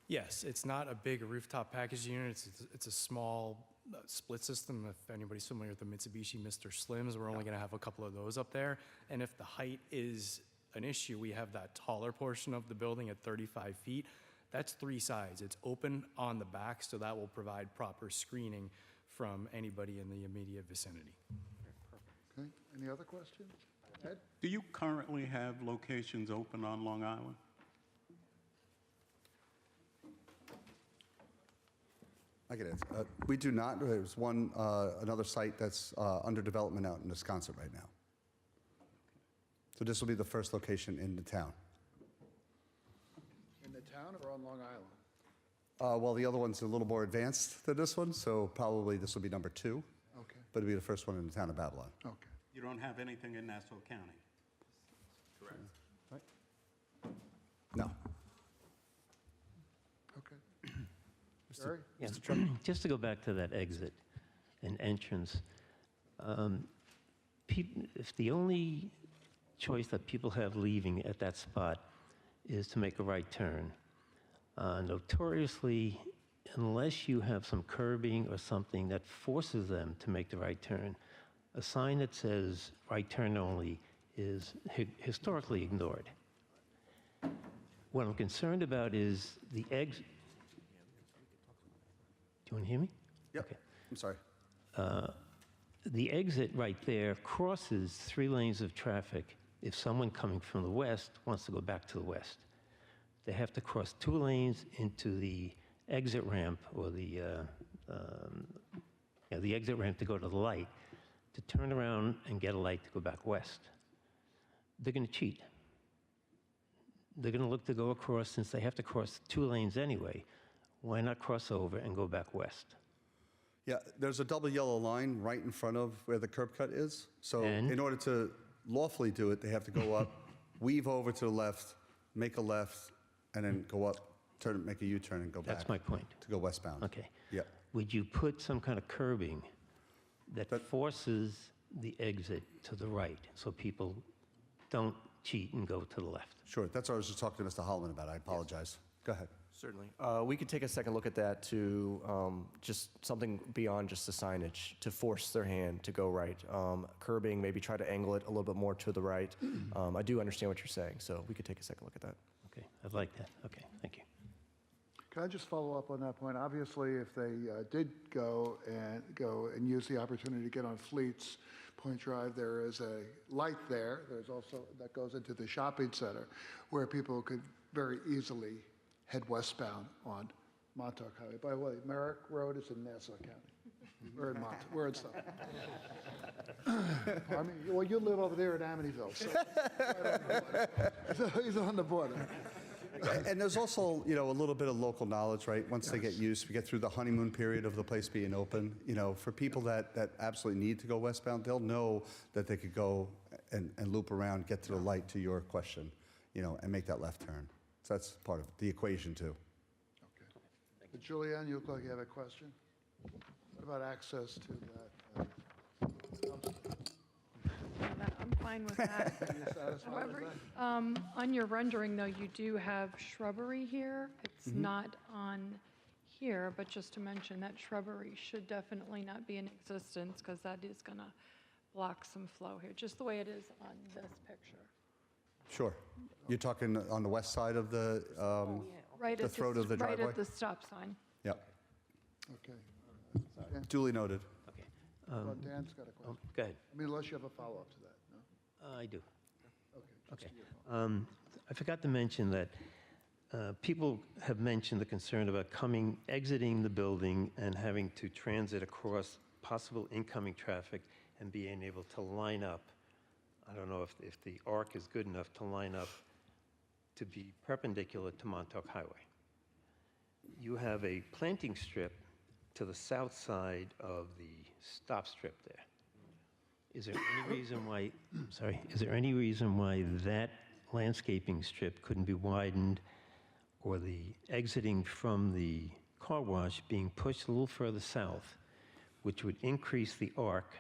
Yes, it's not a big rooftop package unit. It's a small split system. If anybody's familiar with the Mitsubishi Mr. Slims, we're only going to have a couple of those up there. And if the height is an issue, we have that taller portion of the building at 35 feet. That's 3 sides. It's open on the back, so that will provide proper screening from anybody in the immediate vicinity. Okay, any other questions? Ed? Do you currently have locations open on Long Island? I get it. We do not. There's one, another site that's under development out in Wisconsin right now. So this will be the first location in the town. In the town or on Long Island? Well, the other one's a little more advanced than this one, so probably this will be number 2, Okay, but it'll be the first one in the town of Babylon. okay. You don't have anything in Nassau County? No. Jerry? Yeah, just to go back to that exit and entrance, if the only choice that people have leaving at that spot is to make a right turn, notoriously, unless you have some curbing or something that forces them to make the right turn, a sign that says right turn only is historically ignored. What I'm concerned about is the exit. Do you want to hear me? Yep. Okay. I'm sorry. The exit right there crosses 3 lanes of traffic if someone coming from the west wants to go back to the west. They have to cross 2 lanes into the exit ramp or the exit ramp to go to the light, to turn around and get a light to go back west. They're going to cheat. They're going to look to go across, since they have to cross 2 lanes anyway. Why not cross over and go back west? Yeah, there's a double yellow line right in front of where the curb cut is. So And? in order to lawfully do it, they have to go up, weave over to the left, make a left, and then go up, turn, make a U-turn and go back. That's my point. To go westbound. Okay. Yeah. Would you put some kind of curbing that forces the exit to the right so people don't cheat and go to the left? Sure, that's what I was just talking to Mr. Holloman about. I apologize. Go ahead. Certainly. We could take a second look at that to just something beyond just the signage, to force their hand to go right. Curbing, maybe try to angle it a little bit more to the right. I do understand what you're saying, so we could take a second look at that. Okay, I'd like that. Okay, thank you. Can I just follow up on that point? Obviously, if they did go and use the opportunity to get on Fleets Point Drive, there is a light there. There's also, that goes into the shopping center, where people could very easily head westbound on Montauk Highway. By the way, Merrick Road is in Nassau County. We're in Montauk. We're in Suffolk. I mean, well, you live over there in Amityville, so he's on the border. And there's also, a little bit of local knowledge, right? Once they get used, we get through the honeymoon period of the place being open. For people that absolutely need to go westbound, they'll know that they could go and loop around, get to the light, to your question, and make that left turn. So that's part of the equation too. Okay. Julianne, you look like you have a question. What about access to that? I'm fine with that. Are you satisfied However, with that? on your rendering, though, you do have shrubbery here. It's not on here, but just to mention that shrubbery should definitely not be in existence, because that is going to block some flow here, just the way it is on this picture. Sure. You're talking on the west side of the Right the at throat of the driveway? Right at the stop sign. Yep. Okay. Duly noted. Okay. Well, Dan's got a question. Go ahead. I mean, unless you have a follow-up to that, no? I do. Okay. Okay. I forgot to mention that people have mentioned the concern about exiting the building and having to transit across possible incoming traffic and being able to line up. I don't know if the arc is good enough to line up to be perpendicular to Montauk Highway. You have a planting strip to the south side of the stop strip there. Is there any reason why, is there any reason why that landscaping strip couldn't be widened, or the exiting from the car wash being pushed a little further south, which would increase the arc,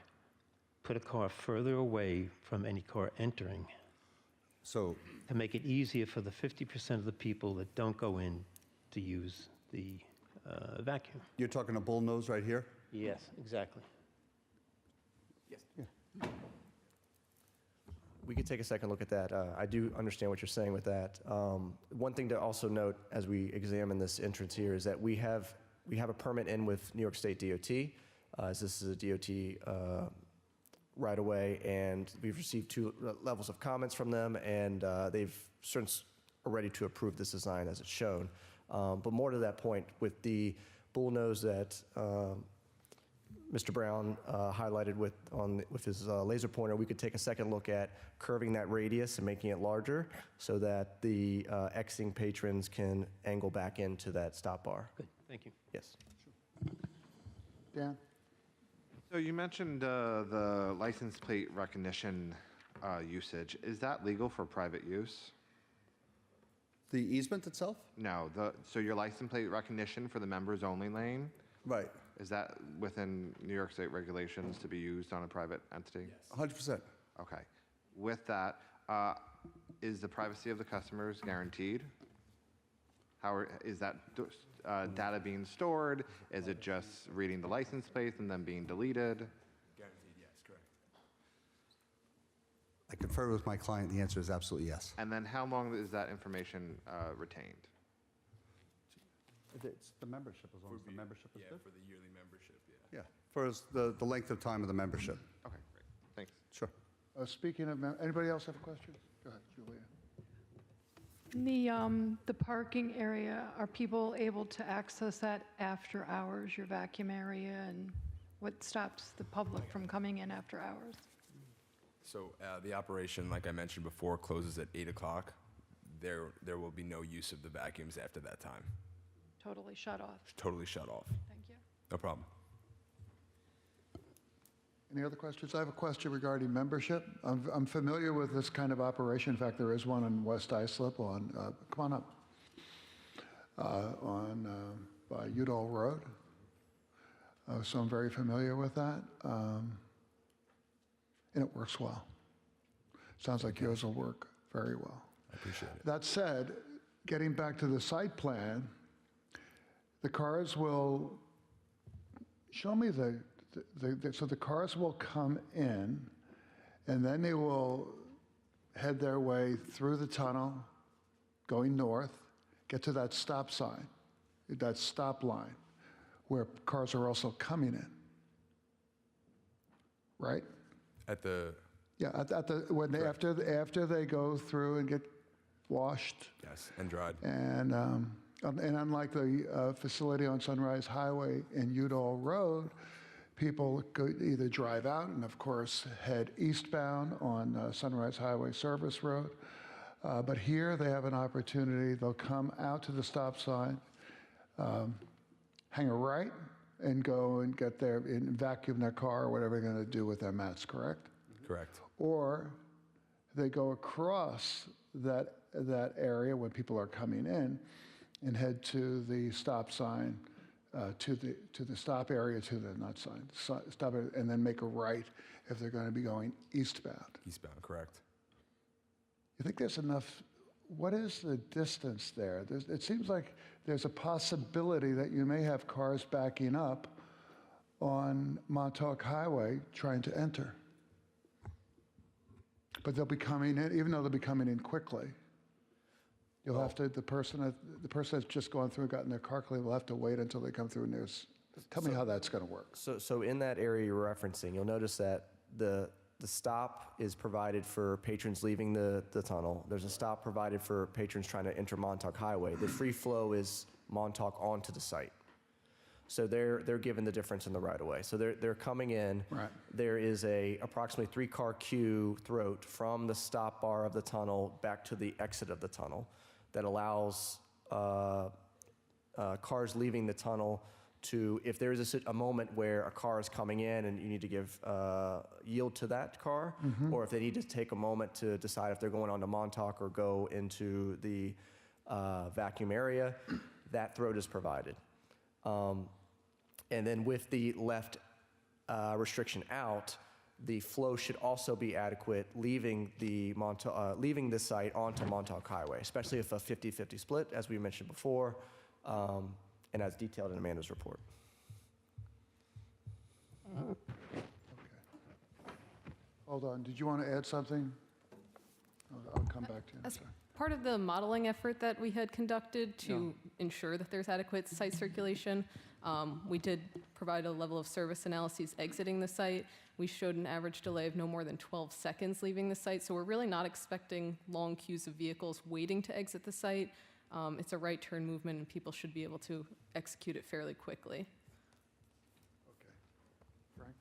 put a car further away from any car entering, So to make it easier for the 50% of the people that don't go in to use the vacuum? you're talking a bull nose right here? Yes, exactly. We could take a second look at that. I do understand what you're saying with that. One thing to also note as we examine this entrance here is that we have a permit in with New York State DOT, as this is a DOT right away, and we've received 2 levels of comments from them, and they've since are ready to approve this design as it's shown. But more to that point, with the bull nose that Mr. Brown highlighted with his laser pointer, we could take a second look at curving that radius and making it larger so that the exiting patrons can angle back into that stop bar. Good, thank you. Yes. Dan? So you mentioned the license plate recognition usage. Is that legal for private use? The easement itself? No, so your license plate recognition for the members only lane, Right, is that within New York State regulations to be used on a private entity? 100%. Okay. With that, is the privacy of the customers guaranteed? Is that data being stored? Is it just reading the license plates and then being deleted? Guaranteed, yes, correct. I conferred with my client, the answer is absolutely yes. And then how long is that information retained? It's the membership, as long as the membership is Yeah, good. for the yearly membership, yeah. Yeah, for the length of time of the membership. Okay, great. Thanks. Sure. Speaking of, anybody else have a question? Go ahead, Julia. The parking area, are people able to access that after hours, your vacuum area, and what stops the public from coming in after hours? So the operation, like I mentioned before, closes at 8 o'clock. There will be no use of the vacuums after that time. Totally shut off? Totally shut off. Thank you. No problem. Any other questions? I have a question regarding membership. I'm familiar with this kind of operation. In fact, there is one in West Islip on, come on up, by Udall Road. So I'm very familiar with that. And it works well. Sounds like yours will work very well. I appreciate it. That said, getting back to the site plan, the cars will, show me so the cars will come in, and then they will head their way through the tunnel, going north, get to that stop sign, that stop line, where cars are also coming in. Right? At the, Yeah, after they go through and get washed, yes, and dried. and unlike the facility on Sunrise Highway and Udall Road, people could either drive out and, of course, head eastbound on Sunrise Highway Service Road. But here they have an opportunity. They'll come out to the stop sign, hang a right, and go and get there and vacuum their car or whatever they're going to do with their mats, correct? Correct. Or they go across that area when people are coming in and head to the stop sign, to the stop area, to the not sign, stop area, and then make a right if they're going to be going eastbound. Eastbound, correct. You think there's enough? What is the distance there? It seems like there's a possibility that you may have cars backing up on Montauk Highway trying to enter. But they'll be coming in, even though they'll be coming in quickly. You'll have to, the person that's just gone through and gotten their car clean will have to wait until they come through and tell me how that's going to work. So in that area you're referencing, you'll notice that the stop is provided for patrons leaving the tunnel. There's a stop provided for patrons trying to enter Montauk Highway. The free flow is Montauk onto the site. So they're given the difference in the right of way. So they're coming in. Right. There is a approximately 3-car queue throat from the stop bar of the tunnel back to the exit of the tunnel that allows cars leaving the tunnel to, if there is a moment where a car is coming in and you need to give yield to that car, or if they need to take a moment to decide if they're going on to Montauk or go into the vacuum area, that throat is provided. And then with the left restriction out, the flow should also be adequate leaving the site onto Montauk Highway, especially if a 50-50 split, as we mentioned before, and as detailed in Amanda's report. Okay. Hold on. Did you want to add something? I'll come back to you. I'm As sorry. part of the modeling effort that we had conducted to ensure that there's adequate site circulation, we did provide a level of service analyses exiting the site. We showed an average delay of no more than 12 seconds leaving the site, so we're really not expecting long queues of vehicles waiting to exit the site. It's a right turn movement, and people should be able to execute it fairly quickly. Okay. Frank?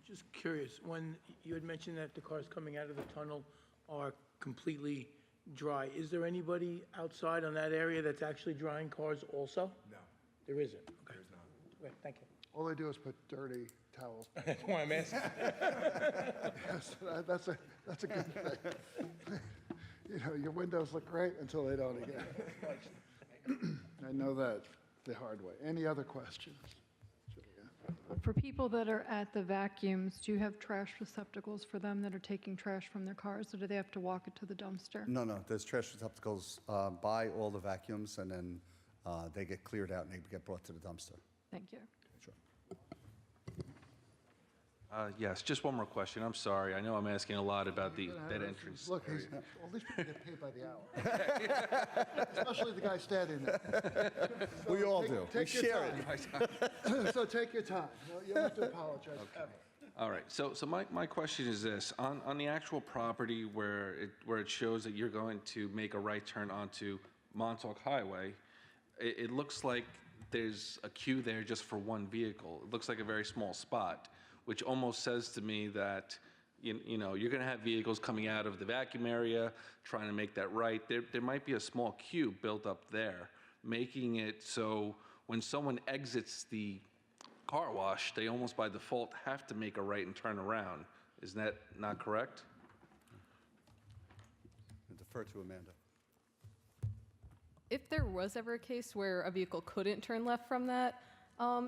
Just curious, when you had mentioned that the cars coming out of the tunnel are completely dry, is there anybody outside on that area that's actually drying cars also? No. There isn't? Okay. There's not. Great, thank you. All they do is put dirty towels. That's why I'm asking. Yes, that's a good thing. You know, your windows look great until they don't again. I know that the hard way. Any other questions? Julia? For people that are at the vacuums, do you have trash receptacles for them that are taking trash from their cars, or do they have to walk it to the dumpster? No, there's trash receptacles by all the vacuums, and then they get cleared out and they get brought to the dumpster. Thank you. Sure. Yes, just one more question. I'm sorry. I know I'm asking a lot about that entrance. Look, area. well, at least people get paid by the hour. Especially the guy standing there. We all do. We Take your share time. it. So take your time. You don't have to apologize. All right, so my question is this. On the actual property where it shows that you're going to make a right turn onto Montauk Highway, it looks like there's a queue there just for one vehicle. It looks like a very small spot, which almost says to me that, you know, you're going to have vehicles coming out of the vacuum area, trying to make that right. There might be a small queue built up there, making it so when someone exits the car wash, they almost by default have to make a right and turn around. Isn't that not correct? I defer to Amanda. If there was ever a case where a vehicle couldn't turn left from that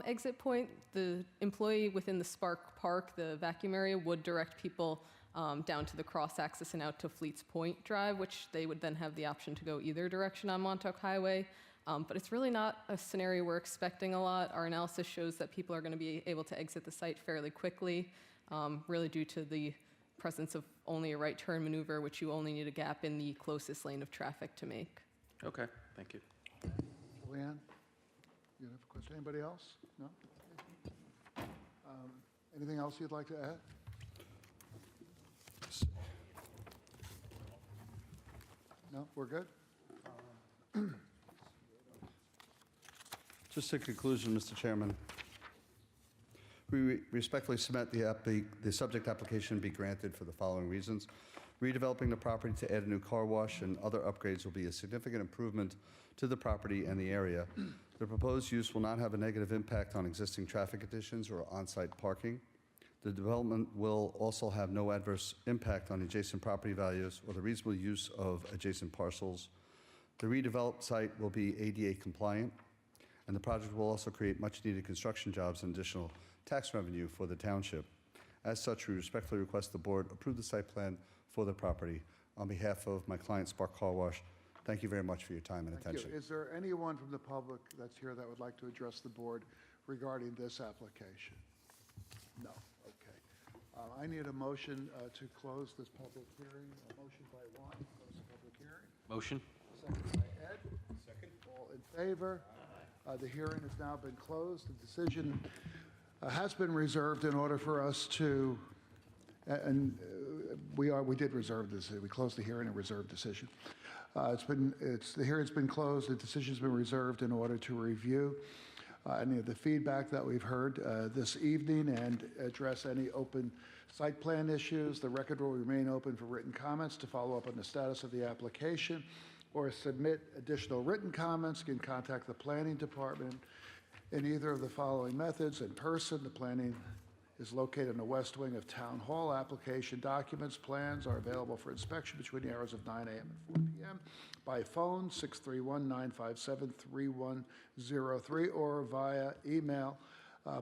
exit point, the employee within the Spark Park, the vacuum area, would direct people down to the cross access and out to Fleets Point Drive, which they would then have the option to go either direction on Montauk Highway. But it's really not a scenario we're expecting a lot. Our analysis shows that people are going to be able to exit the site fairly quickly, really due to the presence of only a right turn maneuver, which you only need a gap in the closest lane of traffic to make. Okay, thank you. Julianne, you have a question? Anybody else? No? Anything else you'd like to add? No, we're good? Just in conclusion, Mr. Chairman, we respectfully submit the subject application be granted for the following reasons. Redeveloping the property to add a new car wash and other upgrades will be a significant improvement to the property and the area. The proposed use will not have a negative impact on existing traffic conditions or on-site parking. The development will also have no adverse impact on adjacent property values or the reasonable use of adjacent parcels. The redeveloped site will be ADA compliant, and the project will also create much-needed construction jobs and additional tax revenue for the township. As such, we respectfully request the board approve the site plan for the property. On behalf of my client, Spark Car Wash, thank you very much for your time and Thank attention. you. Is there anyone from the public that's here that would like to address the board regarding this application? No. Okay. I need a motion to close this public hearing. A motion by Juan to close the public hearing. Motion? Second by Ed. Second. All in favor? The hearing has now been closed. The decision has been reserved in order for us to, and we did reserve this. We closed the hearing and reserved decision. The hearing's been closed. The decision's been reserved in order to review any of the feedback that we've heard this evening and address any open site plan issues. The record will remain open for written comments. To follow up on the status of the application or submit additional written comments, you can contact the planning department in either of the following methods. In person, the planning is located in the west wing of Town Hall. Application documents, plans are available for inspection between the hours of 9 a.m. and 4 p.m. By phone, 631-957-3103, or via email,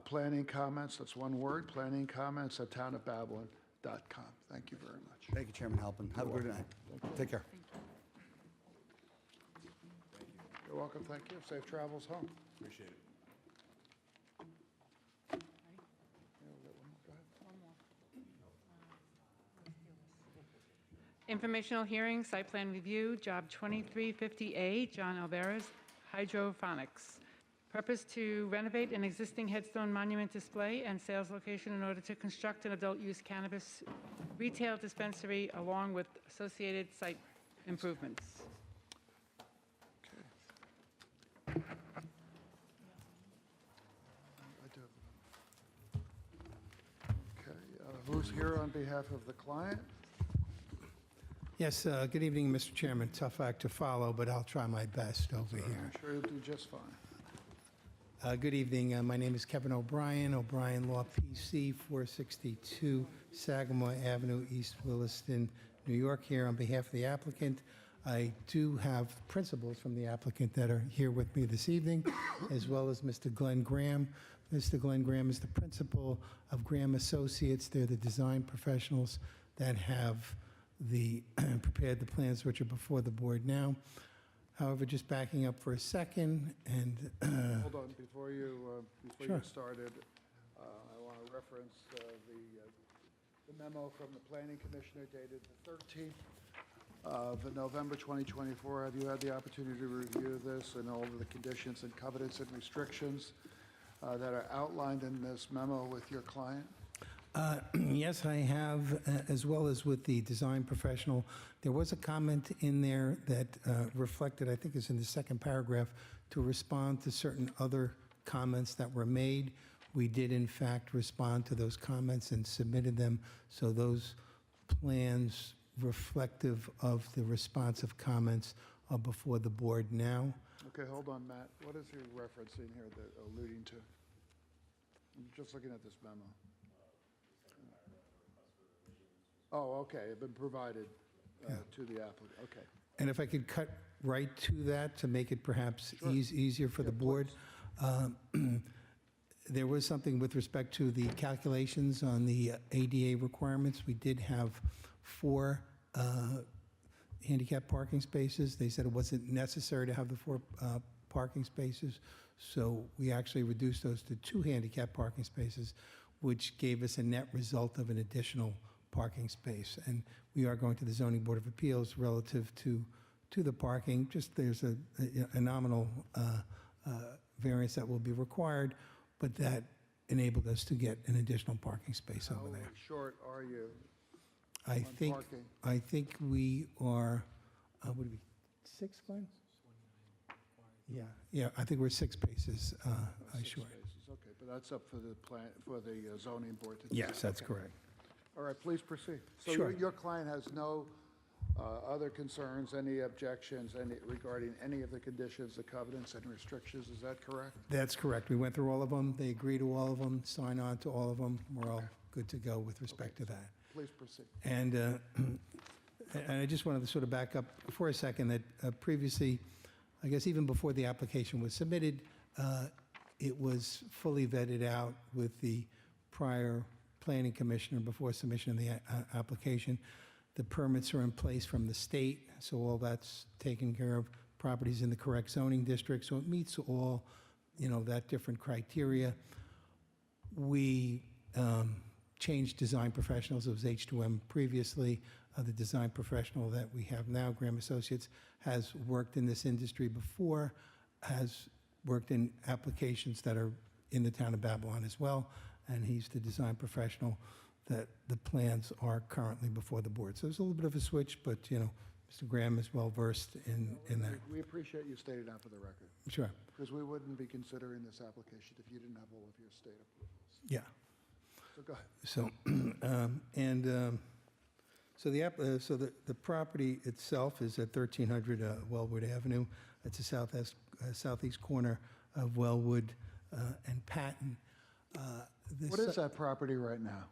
planning comments, that's one word, planning comments @townofbabylon.com. Thank you very much. Thank you, Chairman Halpin. Have a good night. Take care. You're welcome, thank you. Safe travels home. Appreciate it. Informational hearing, site plan review, job 2350A, John Alvarez, Hydroponics. Purpose to renovate an existing headstone monument display and sales location in order to construct an adult-use cannabis retail dispensary along with associated site improvements. Okay, who's here on behalf of the client? Yes, good evening, Mr. Chairman. Tough act to follow, but I'll try my best over here. I'm sure you'll do just fine. Good evening. My name is Kevin O'Brien, O'Brien Law PC, 462 Sagamore Avenue, East Williston, New York, here on behalf of the applicant. I do have principals from the applicant that are here with me this evening, as well as Mr. Glenn Graham. Mr. Glenn Graham is the principal of Graham Associates. They're the design professionals that have prepared the plans which are before the board now. However, just backing up for a second, and Hold on, before you Sure. get started, I want to reference the memo from the Planning Commissioner dated the 13th of November 2024. Have you had the opportunity to review this and all of the conditions and covenants and restrictions that are outlined in this memo with your client? yes, I have, as well as with the design professional. There was a comment in there that reflected, I think it's in the second paragraph, to respond to certain other comments that were made. We did, in fact, respond to those comments and submitted them, so those plans reflective of the responsive comments are before the board now. Okay, hold on, Matt. What is he referencing here, that alluding to? I'm just looking at this memo. Oh, okay, it's been provided to the applicant, okay. And if I could cut right to that to make it perhaps easier for the board. There was something with respect to the calculations on the ADA requirements. We did have 4 handicap parking spaces. They said it wasn't necessary to have the 4 parking spaces, so we actually reduced those to 2 handicap parking spaces, which gave us a net result of an additional parking space. And we are going to the Zoning Board of Appeals relative to the parking. Just there's a nominal variance that will be required, but that enabled us to get an additional parking space over there. How short are you I on think parking? I think we are, what would it be, 6, Glenn? Yeah, I think we're 6 spaces Six short. spaces, okay, but that's up for the plan, for the zoning board to decide. Yes, that's Okay. correct. All right, please proceed. So Sure. your client has no other concerns, any objections, regarding any of the conditions, the covenants, and restrictions, is that correct? That's correct. We went through all of them. They agree to all of them, sign on to all of them. We're all good to go with respect to that. Please proceed. And I just wanted to sort of back up for a second that previously, I guess even before the application was submitted, it was fully vetted out with the prior planning commissioner before submission of the application. The permits are in place from the state, so all that's taken care of. Property's in the correct zoning district, so it meets all, that different criteria. We changed design professionals. It was H2M previously. The design professional that we have now, Graham Associates, has worked in this industry before, has worked in applications that are in the town of Babylon as well, and he's the design professional that the plans are currently before the board. So there's a little bit of a switch, but, Mr. Graham is well-versed in that. We appreciate you stating that for the record, Sure, because we wouldn't be considering this application if you didn't have all of your state approvals. yeah. So go ahead. So the property itself is at 1300 Wellwood Avenue. It's the southeast corner of Wellwood and Patton. What is that property right now?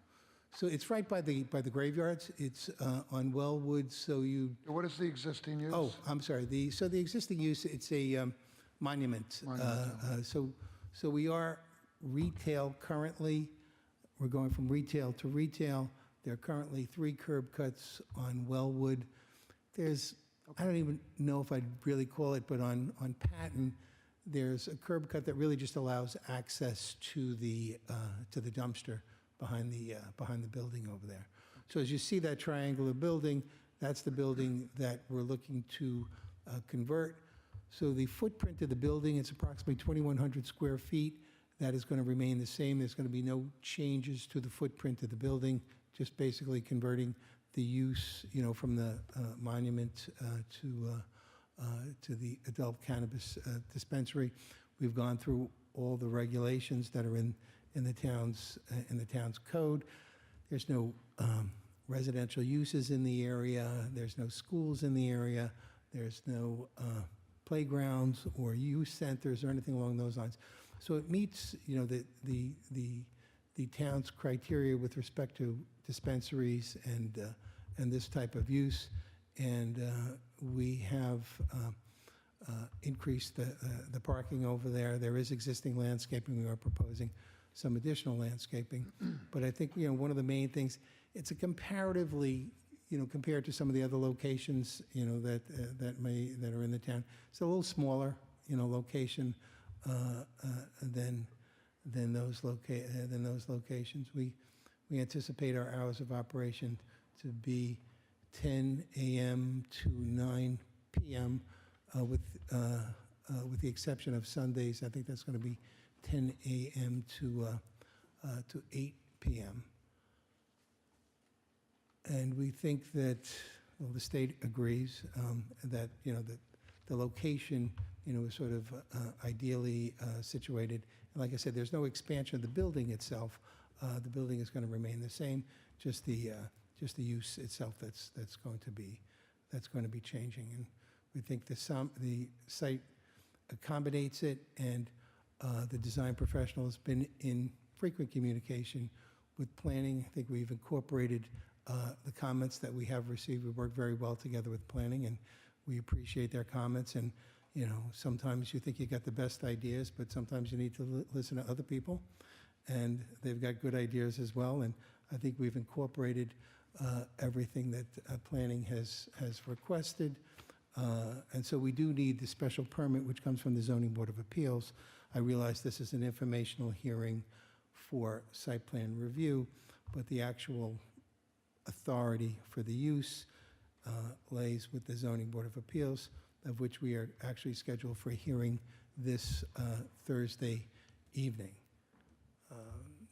So it's right by the graveyards. It's on Wellwood, so you... What is the existing use? Oh, I'm sorry. So the existing use, it's a monument. So we are retail currently. We're going from retail to retail. There are currently 3 curb cuts on Wellwood. There's, I don't even know if I'd really call it, but on Patton, there's a curb cut that really just allows access to the dumpster behind the building over there. So as you see that triangular building, that's the building that we're looking to convert. So the footprint of the building, it's approximately 2,100 square feet. That is going to remain the same. There's going to be no changes to the footprint of the building, just basically converting the use, from the monument to the adult cannabis dispensary. We've gone through all the regulations that are in the town's code. There's no residential uses in the area. There's no schools in the area. There's no playgrounds or youth centers or anything along those lines. So it meets, the town's criteria with respect to dispensaries and and this type of use. And we have increased the parking over there. There is existing landscaping. We are proposing some additional landscaping. But I think, one of the main things, it's a comparatively, compared to some of the other locations, that are in the town, it's a little smaller, location than those locations. We anticipate our hours of operation to be 10 a.m. to 9 p.m. With the exception of Sundays. I think that's going to be 10 a.m. to 8 p.m. And we think that, well, the state agrees that the location is sort of ideally situated. And like I said, there's no expansion of the building itself. The building is going to remain the same. Just the use itself that's going to be changing. And we think the site accommodates it, and the design professional has been in frequent communication with planning. I think we've incorporated the comments that we have received. We work very well together with planning, and we appreciate their comments. And sometimes you think you got the best ideas, but sometimes you need to listen to other people, and they've got good ideas as well. And I think we've incorporated everything that planning has requested. And so we do need the special permit, which comes from the Zoning Board of Appeals. I realize this is an informational hearing for site plan review, but the actual authority for the use lays with the Zoning Board of Appeals, of which we are actually scheduled for a hearing this Thursday evening.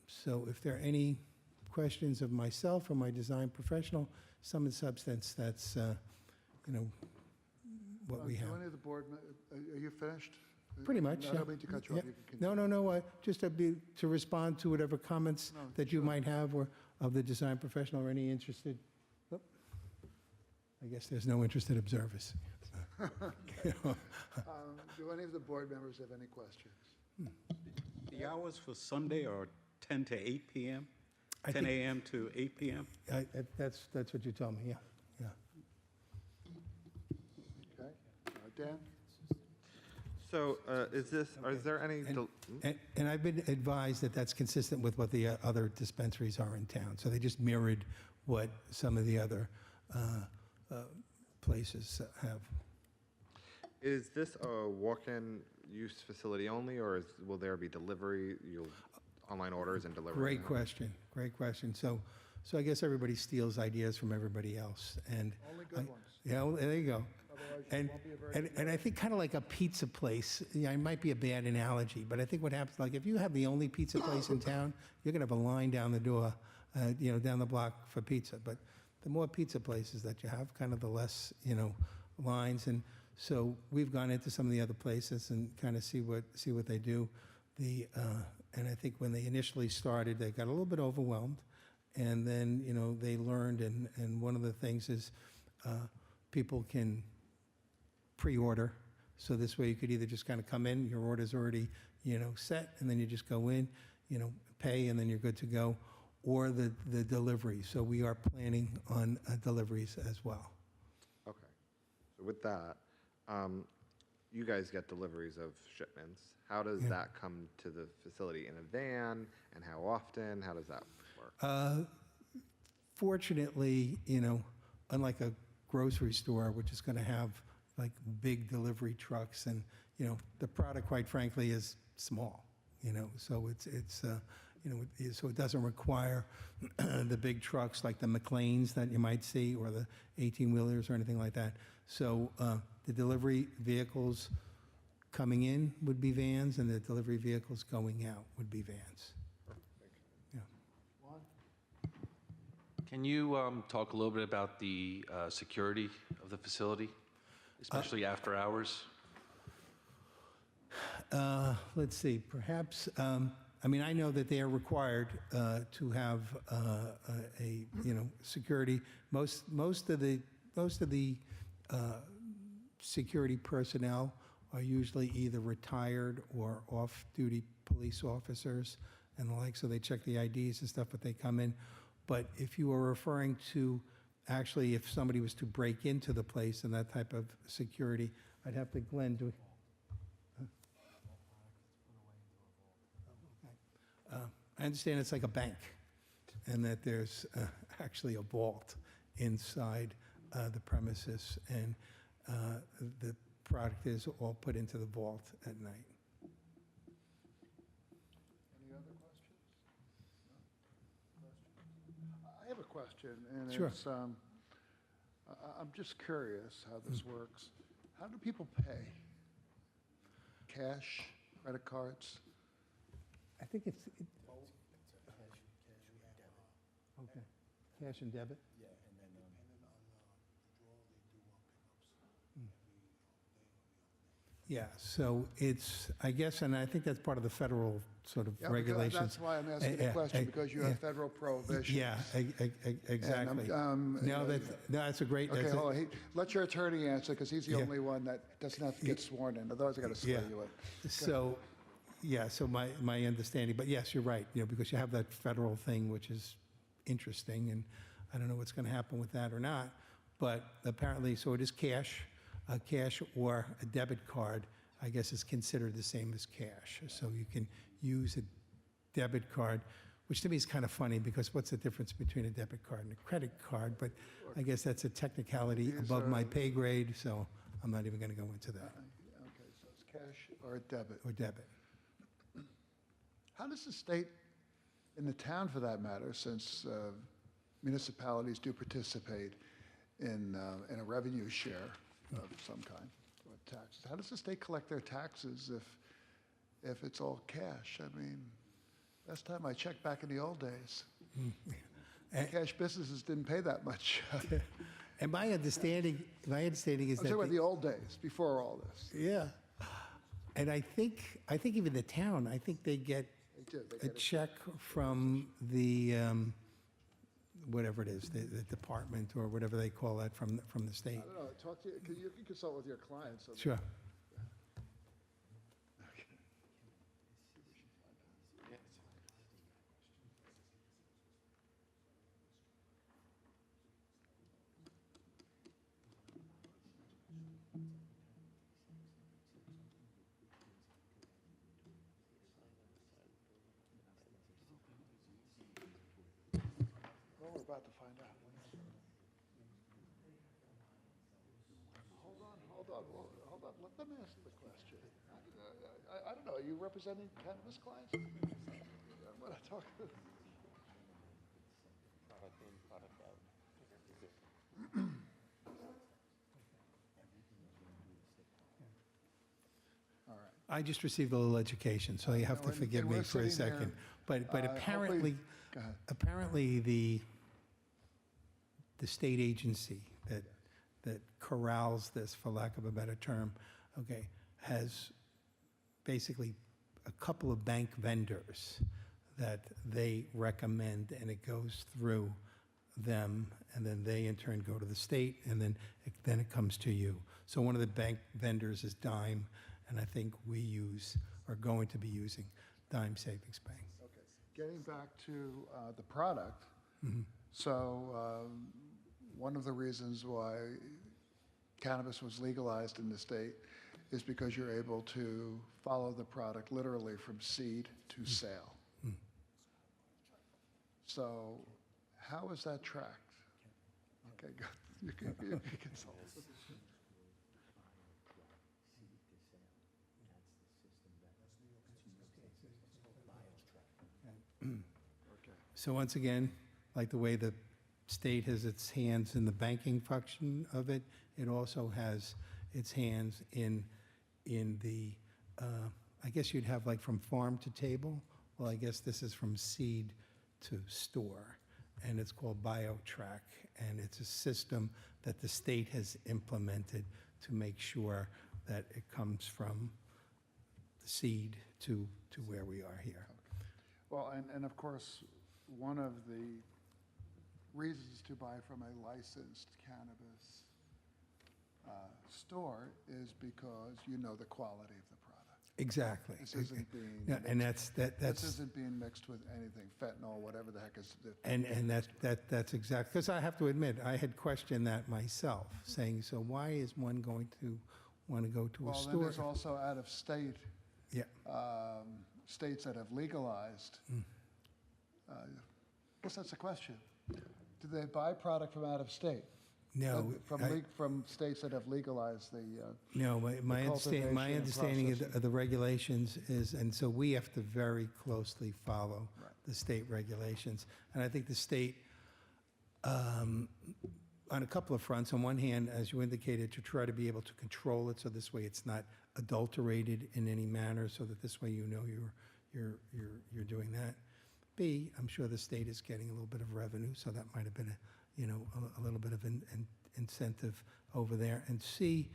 So if there are any questions of myself or my design professional, sum and substance, that's, what we have. Do any of the board, are you finished? Pretty much, I yeah. don't mean to cut you off. Yeah. You can continue. No, just to respond to whatever comments No, that you sure. might have, or of the design professional, or any interested. Oh, I guess there's no interested observers. Do any of the board members have any questions? The hours for Sunday are 10 to 8 p.m.? I 10 think- a.m. to 8 p.m.? That's what you told me, yeah. Okay. Dan? So is there any, And I've been advised that that's consistent with what the other dispensaries are in town. So they just mirrored what some of the other places have. is this a walk-in use facility only, or will there be delivery, online orders and delivery? Great question. So I guess everybody steals ideas from everybody else. And Only good ones. Yeah, well, there you go. Otherwise, And, it won't be a very good and I think kind of like a pizza place, it might be a bad analogy, but I think what happens, like if you have the only pizza place in town, you're going to have a line down the door, down the block for pizza. But the more pizza places that you have, kind of the less, lines. And so we've gone into some of the other places and kind of see what they do. And I think when they initially started, they got a little bit overwhelmed. And then, they learned, and one of the things is people can pre-order. So this way you could either just kind of come in, your order's already, set, and then you just go in, pay, and then you're good to go, or the delivery. So we are planning on deliveries as well. Okay. So with that, you guys get deliveries of shipments. How does that come to the facility? In a van? And how often? How does that work? Fortunately, unlike a grocery store, which is going to have like big delivery trucks, and the product, quite frankly, is small. So so it doesn't require the big trucks like the McLeans that you might see, or the 18-wheelers or anything like that. So the delivery vehicles coming in would be vans, and the delivery vehicles going out would be vans. Can you talk a little bit about the security of the facility, especially after hours? Let's see, perhaps, I know that they are required to have security. Most of the security personnel are usually either retired or off-duty police officers and the like, so they check the IDs and stuff, but they come in. But if you are referring to actually, if somebody was to break into the place and that type of security, I'd have to, Glenn, do. I understand it's like a bank, and that there's actually a vault inside the premises, and the product is all put into the vault at night. Any other questions? No? I have a question, and Sure. it's, I'm just curious how this works. How do people pay? Cash, credit cards? I think it's. Okay, cash and debit? Yeah, so it's, I guess, and I think that's part of the federal sort of Yeah, because regulations. that's why I'm asking the question, because you have federal prohibitions. Yeah, exactly. No, that's a great, Okay, that's a- hold on. Let your attorney answer, because he's the Yeah. only one that doesn't have to get sworn in. Otherwise, I got to swear you in. So, yeah, so my understanding, but yes, you're right, because you have that federal thing, which is interesting, and I don't know what's going to happen with that or not, but apparently, so it is cash, cash or a debit card, I guess is considered the same as cash. So you can use a debit card, which to me is kind of funny, because what's the difference between a debit card and a credit card? But I guess that's a technicality above my pay grade, so I'm not even going to go into that. Okay, so it's cash or debit. Or debit. How does the state, in the town for that matter, since municipalities do participate in a revenue share of some kind, or taxes, how does the state collect their taxes if it's all cash? I mean, last time I checked back in the old days, cash businesses didn't pay that much. And my understanding is I'm that. talking about the old days, before all this. Yeah. And I think even the town, I think they get a check from the, whatever it is, the department or whatever they call that from the state. I don't know, talk to, you can consult with your clients. on that. Sure. Well, we're about to find out. Hold on, let them ask the question. I don't know, are you representing cannabis clients? I'm gonna talk. All right. I just received a little education, so you have to and forgive me we're for a sitting here, second. But hopefully- Go ahead. apparently the state agency that corrals this, for lack of a better term, okay, has basically a couple of bank vendors that they recommend, and it goes through them, and then they in turn go to the state, and then it comes to you. So one of the bank vendors is Dime, and I think we are going to be using Dime Savings Bank. Okay, getting back to the product, so one of the reasons why cannabis was legalized in the state is because you're able to follow the product literally from seed to sale. So how is that tracked? Okay, good. You can consult. So once again, like the way the state has its hands in the banking function of it, it also has its hands in the, I guess you'd have like from farm to table. Well, I guess this is from seed to store, and it's called BioTrack, and it's a system that the state has implemented to make sure that it comes from the seed to where we are here. Well, and of course, one of the reasons to buy from a licensed cannabis store is because you know the quality of the product. Exactly. This isn't being. Yeah, and mixed- that's This isn't being mixed with anything, fentanyl, whatever the heck is. and that's exact, because I have to admit, I had questioned that myself, saying, so why is one going to want to go to a Well, then store? there's also out-of-state, Yeah, states that have legalized. Mm. I guess that's the question. Do they buy product from out of state? no. From states that have legalized the, No, my cultivation my and understanding processing. of the regulations is, and so we have to very closely follow the state regulations. And I think the state, on a couple of fronts, on one hand, as you indicated, to try to be able to control it, so this way it's not adulterated in any manner, so that this way you know you're doing that. B, I'm sure the state is getting a little bit of revenue, so that might have been a little bit of an incentive over there. And C,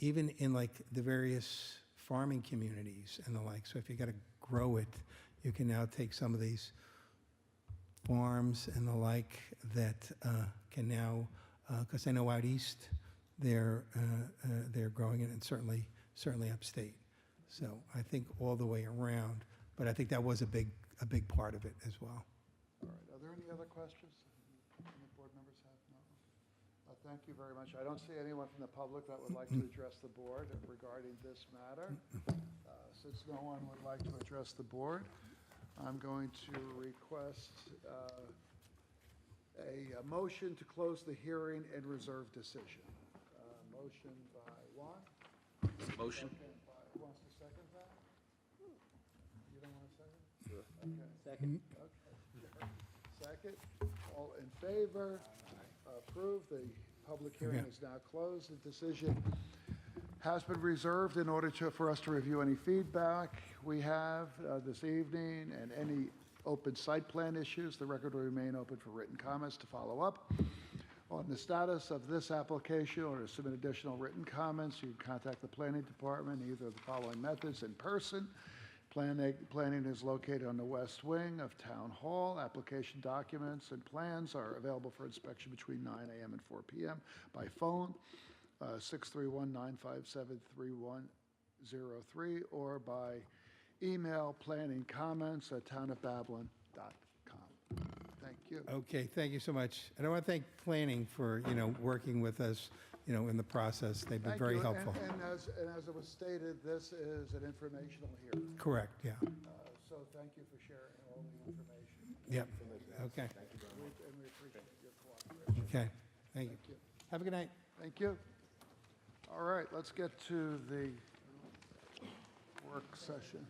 even in like the various farming communities and the like, so if you got to grow it, you can now take some of these farms and the like that can now, because I know out east they're growing it, and certainly upstate. So I think all the way around, but I think that was a big part of it as well. all right, are there any other questions any board members have? No? Thank you very much. I don't see anyone from the public that would like to address the board regarding this matter. Since no one would like to address the board, I'm going to request a motion to close the hearing and reserve decision. Motion by Juan. Motion? Second by, who wants to second that? You don't want to second? Okay. Second. Okay. Second. All in favor? Approved. The public hearing Okay. is now closed. The decision has been reserved in order for us to review any feedback we have this evening and any open site plan issues. The record will remain open for written comments to follow up on the status of this application or to submit additional written comments. You can contact the planning department, either of the following methods: in person. Planning is located on the west wing of Town Hall. Application documents and plans are available for inspection between 9 a.m. and 4 p.m. by phone, 631-957-3103, or by email, planningcomments@townofbabylon.com. Thank you. Okay, thank you so much. And I want to thank planning for, working with us, in the process. They've been Thank very you. helpful. And as it was stated, this is an informational hearing. Correct, yeah. So thank you for sharing all the information. Yep, okay, And we appreciate your cooperation. okay, thank you. Have a good night. Thank you. All right, let's get to the work session.